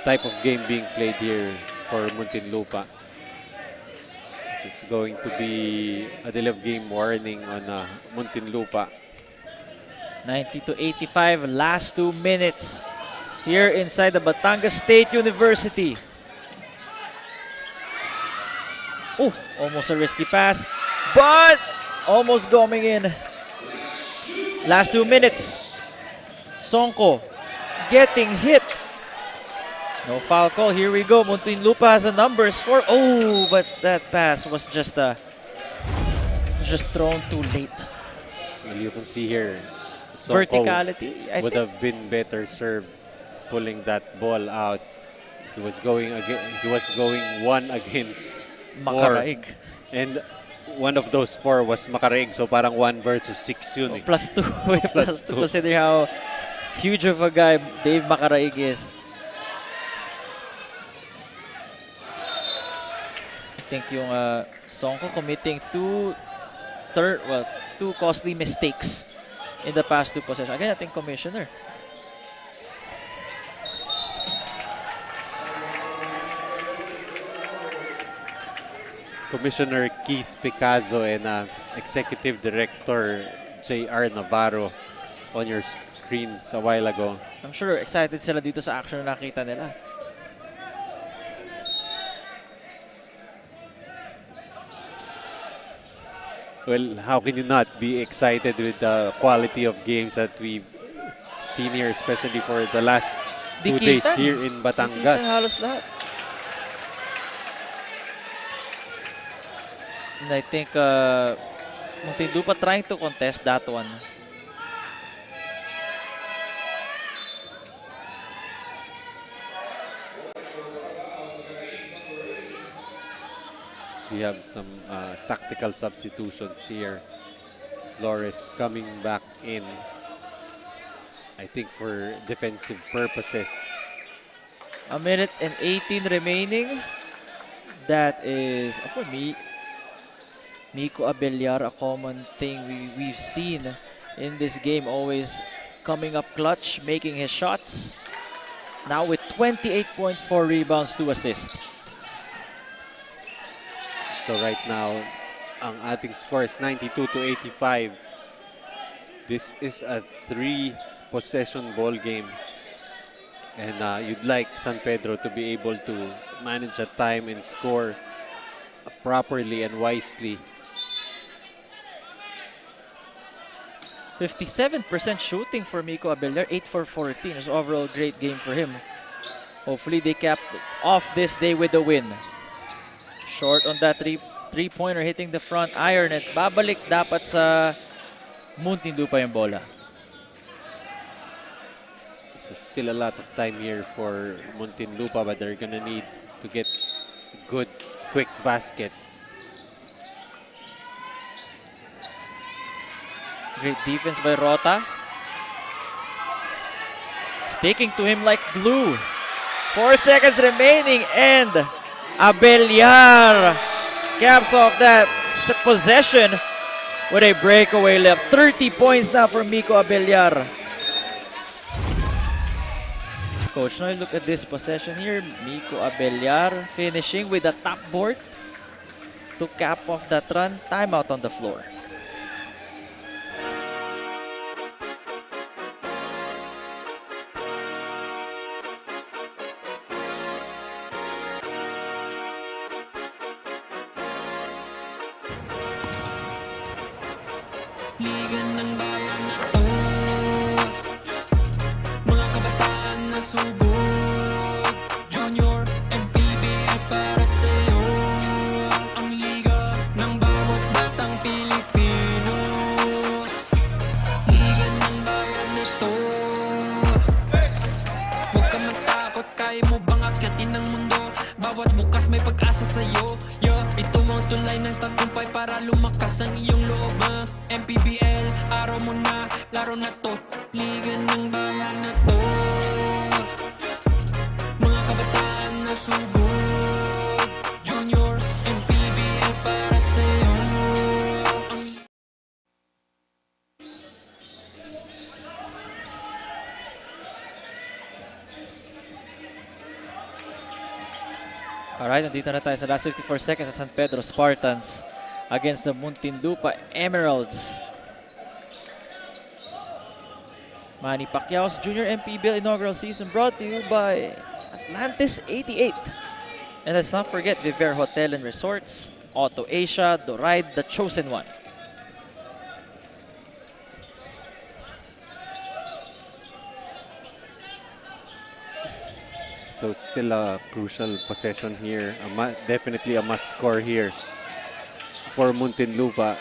type of game being played here for Muntinlupa. It's going to be a delay of game warning on Muntinlupa. 90-85, last 2 minutes here inside the Batangas State University. Oh, almost a risky pass, but almost going in. Last 2 minutes. Sonko getting hit. No foul call. Here we go. Muntinlupa has the numbers for. Oh, but that pass was just thrown too late. Well, you can see here, Sonko Verticality. would have been better served pulling that ball out. He was going one against Makaraig. 4. And one of those 4 was Makaraig. So parang 1 versus 6 yun. Eh. Plus 2. Plus 2. 2. Consider how huge of a guy Dave Makaraig is. I think yung Sonko committing two costly mistakes in the past 2 possessions. Again, I think commissioner. Commissioner Keith Picazo and Executive Director J.R. Navarro on your screens a while ago. I'm sure excited sila dito sa action na nakita nila. Well, how can you not be excited with the quality of games that we've seen here, especially for the last 2 days here in Batangas? Dikitan halos lahat. And I think Muntinlupa trying to contest that one. So we have some tactical substitutions here. Flores coming back in, I think for defensive purposes. 1 minute and 18 remaining. That is, for me, Miko Abellar, a common thing we've seen in this game, always coming up clutch, making his shots. Now with 28 points, 4 rebounds, 2 assists. So right now, ang ating score is 92-85. This is a 3-possession ball game. And you'd like San Pedro to be able to manage a time and score properly and wisely. 57% shooting for Miko Abellar, 8 for 14. It's overall great game for him. Hopefully they capped off this day with a win. Short on that three-pointer, hitting the front iron at babalik dapat sa Muntinlupa yung bola. So still a lot of time here for Muntinlupa, but they're gonna need to get good, quick baskets. Great defense by Rota. Sticking to him like glue. 4 seconds remaining and Abellar caps off that possession with a breakaway layup. 30 points now for Miko Abellar. Coach, now look at this possession here. Miko Abellar finishing with the top board to cap off that run. Timeout on the floor. Liga ng bayan na to, mga kabataan na sugod. Junior, MPBL para sa'yo. Ang liga ng bawat batang Pilipino. Liga ng bayan na to. Huwag ka matakot, kaya mo bang akyat pag-asa sa'yo. Yeah, ito ang tulay ng tagumpay para lumakas ang iyong loob. MPBL, araw mo na, laro na to. Liga ng bayan na to. Mga kabataan na sugod. Junior, MPBL para sa'yo. Alright, nandito na tayo sa last 54 seconds sa San Pedro Spartans against the Muntinlupa Emeralds. Manny Pacquiao's Junior MPBL inaugural season brought to you by Atlantis 88. And let's not forget Viver Hotel and Resorts, Auto Asia, The Ride, The Chosen One. So still a crucial possession here. Definitely a must score here for Muntinlupa.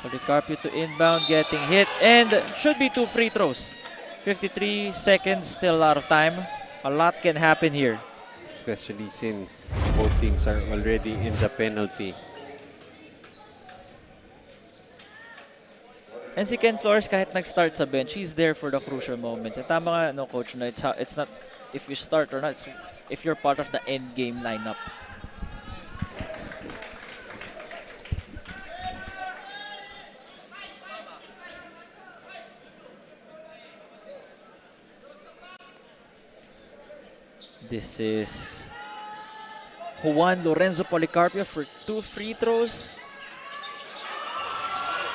Policarpio to inbound, getting hit, and should be 2 free throws. 53 seconds, still a lot of time. A lot can happen here. Especially since both teams are already in the penalty. And si Ken Flores, kahit nag-start sa bench, he's there for the crucial moments. And tama nga, no, Coach, no, it's not if you start or not, it's if you're part of the end game lineup. This is Juan Lorenzo Policarpio for 2 free throws.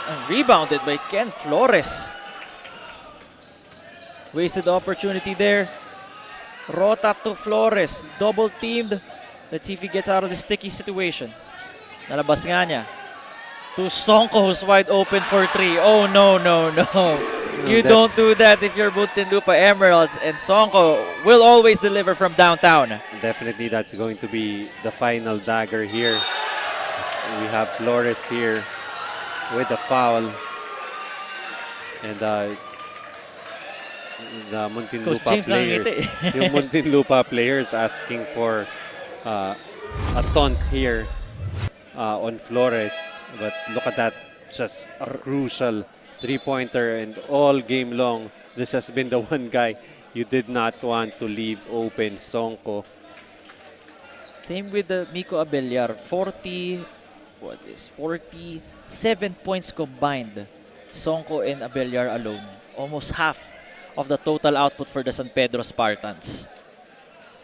And rebounded by Ken Flores. Wasted opportunity there. Rota to Flores. Double teamed. Let's see if he gets out of this sticky situation. Nalabas nga niya. To Sonko, who's wide open for 3. Oh, no, no, no. You don't do that if you're Muntinlupa Emeralds. And Sonko will always deliver from downtown. Definitely that's going to be the final dagger here. We have Flores here with the foul. And the Muntinlupa players, yung Muntinlupa players asking for a taunt here on Flores. But look at that, just a crucial three-pointer, and all game long, this has been the one guy you did not want to leave open, Sonko. Same with the Miko Abellar, 47 points combined. Sonko and Abellar alone, almost half of the total output for the San Pedro Spartans.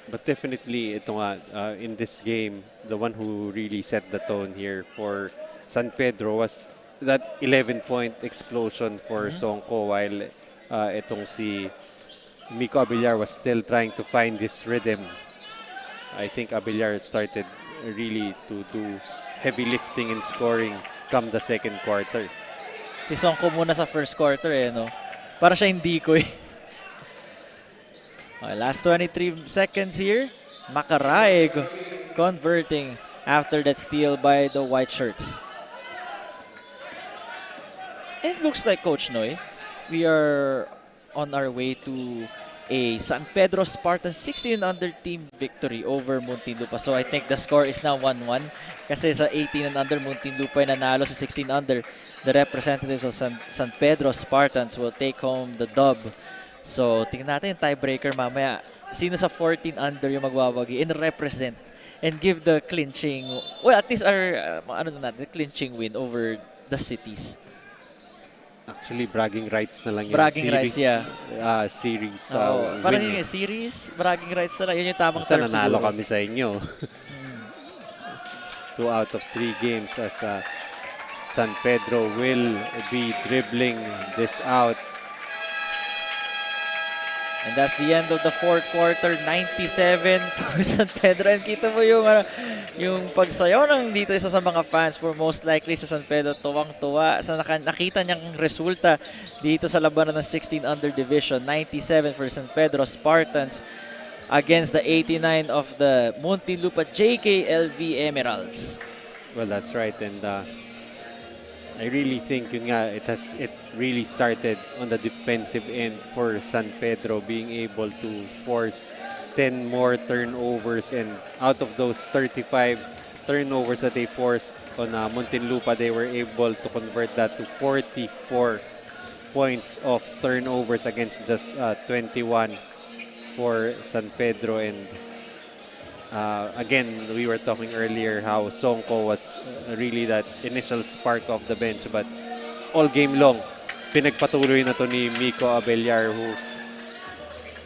But definitely, ito nga, in this game, the one who really set the tone here for San Pedro was that 11-point explosion for Sonko, while itong si Miko Abellar was still trying to find this rhythm. I think Abellar started really to do heavy lifting and scoring come the second quarter. Si Sonko muna sa first quarter no? Para siya hindi ko Okay, last 23 seconds here. Makaray converting after that steal by the white shirts. It looks like, Coach Noy, we are on our way to a San Pedro Spartans 16 under team victory over Muntinlupa. So I think the score is now 1-1. Kasi sa 18 and under, Muntinlupa ay nanalo sa 16 under. The representatives of San Pedro Spartans will take home the dub. So tingnan natin yung tiebreaker mamaya. Sino sa 14 under yung magwawagi and represent and give the clinching, well, at least our the clinching win over the cities. Actually, bragging rights na lang yun. Bragging rights, yeah. Series. Parang yung series, bragging rights na lang. Yun yung tamang term nanalo siguro. kami sa inyo. 2 out of 3 games as San Pedro will be dribbling this out. And that's the end of the fourth quarter, 97 for San Pedro. And kita mo yung pagsayaw ng dito isa sa mga fans for most likely sa San Pedro. Tuwang-tuwa sa nakita niyang resulta dito sa labanan ng 16 under division. 97 for San Pedro Spartans against the 89 of the Muntinlupa JKLV Emeralds. Well, that's right. And I really think it really started on the defensive end for San Pedro, being able to force 10 more turnovers, and out of those 35 turnovers that they forced on Muntinlupa, they were able to convert that to 44 points of turnovers against just 21 for San Pedro. And again, we were talking earlier how Songko was really that initial spark of the bench, but all game long, pinagpatuloy na to ni Miko Abellar, who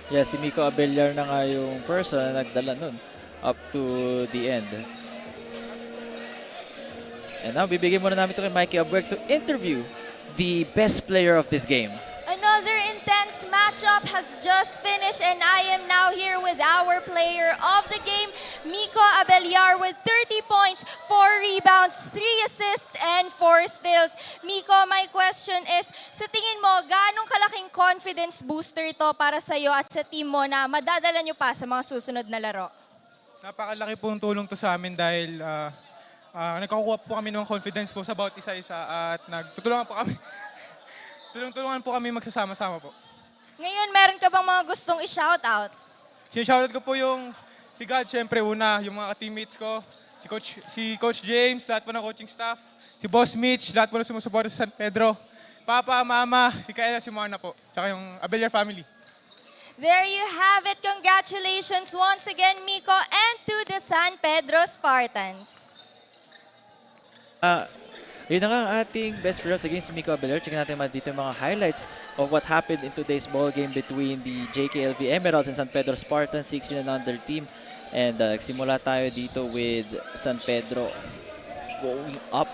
Si Miko Abellar na nga yung person na nagdala nun up to the end. And now, bibigyan muna namin ito kay Mikey Abueg to interview the best player of this game. Another intense matchup has just finished, and I am now here with our player of the game, Miko Abellar, with 30 points, 4 rebounds, 3 assists, and 4 steals. Miko, my question is, sa tingin mo, ganong kalaking confidence booster ito para sa iyo at sa team mo na madadala nyo pa sa mga susunod na laro? Napakalaki pong tulong to sa amin dahil nagkakuha po kami ng confidence po sa bawat isa-isa at nagtutulungan po kami. Tulungan po kami magsasama-sama po. Ngayon, meron ka bang mga gustong i-shoutout? Sinishoutout ko po si God, syempre una, yung mga teammates ko, si Coach James, lahat po ng coaching staff, si Boss Mitch, lahat po na sumusuporta sa San Pedro, Papa, Mama, si Kaela, si Marna po, tsaka yung Abellar family. There you have it. Congratulations once again, Miko, and to the San Pedro Spartans. Yun na nga ang ating best player of the game, si Miko Abellar. Check natin dito yung mga highlights of what happened in today's ball game between the JKLV Emeralds and San Pedro Spartans, 16 and under team. And nagsimula tayo dito with San Pedro going up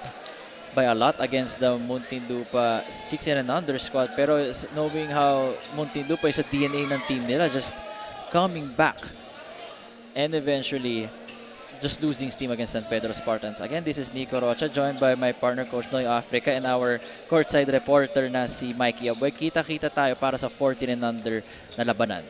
by a lot against the Muntinlupa 16 and under squad. Pero knowing how Muntinlupa is a DNA ng team nila, just coming back and eventually just losing steam against San Pedro Spartans. Again, this is Nico Rocha, joined by my partner, Coach Noy Africa, and our courtside reporter na si Mikey Abueg. Kita-kita tayo para sa 14 and under na labanan.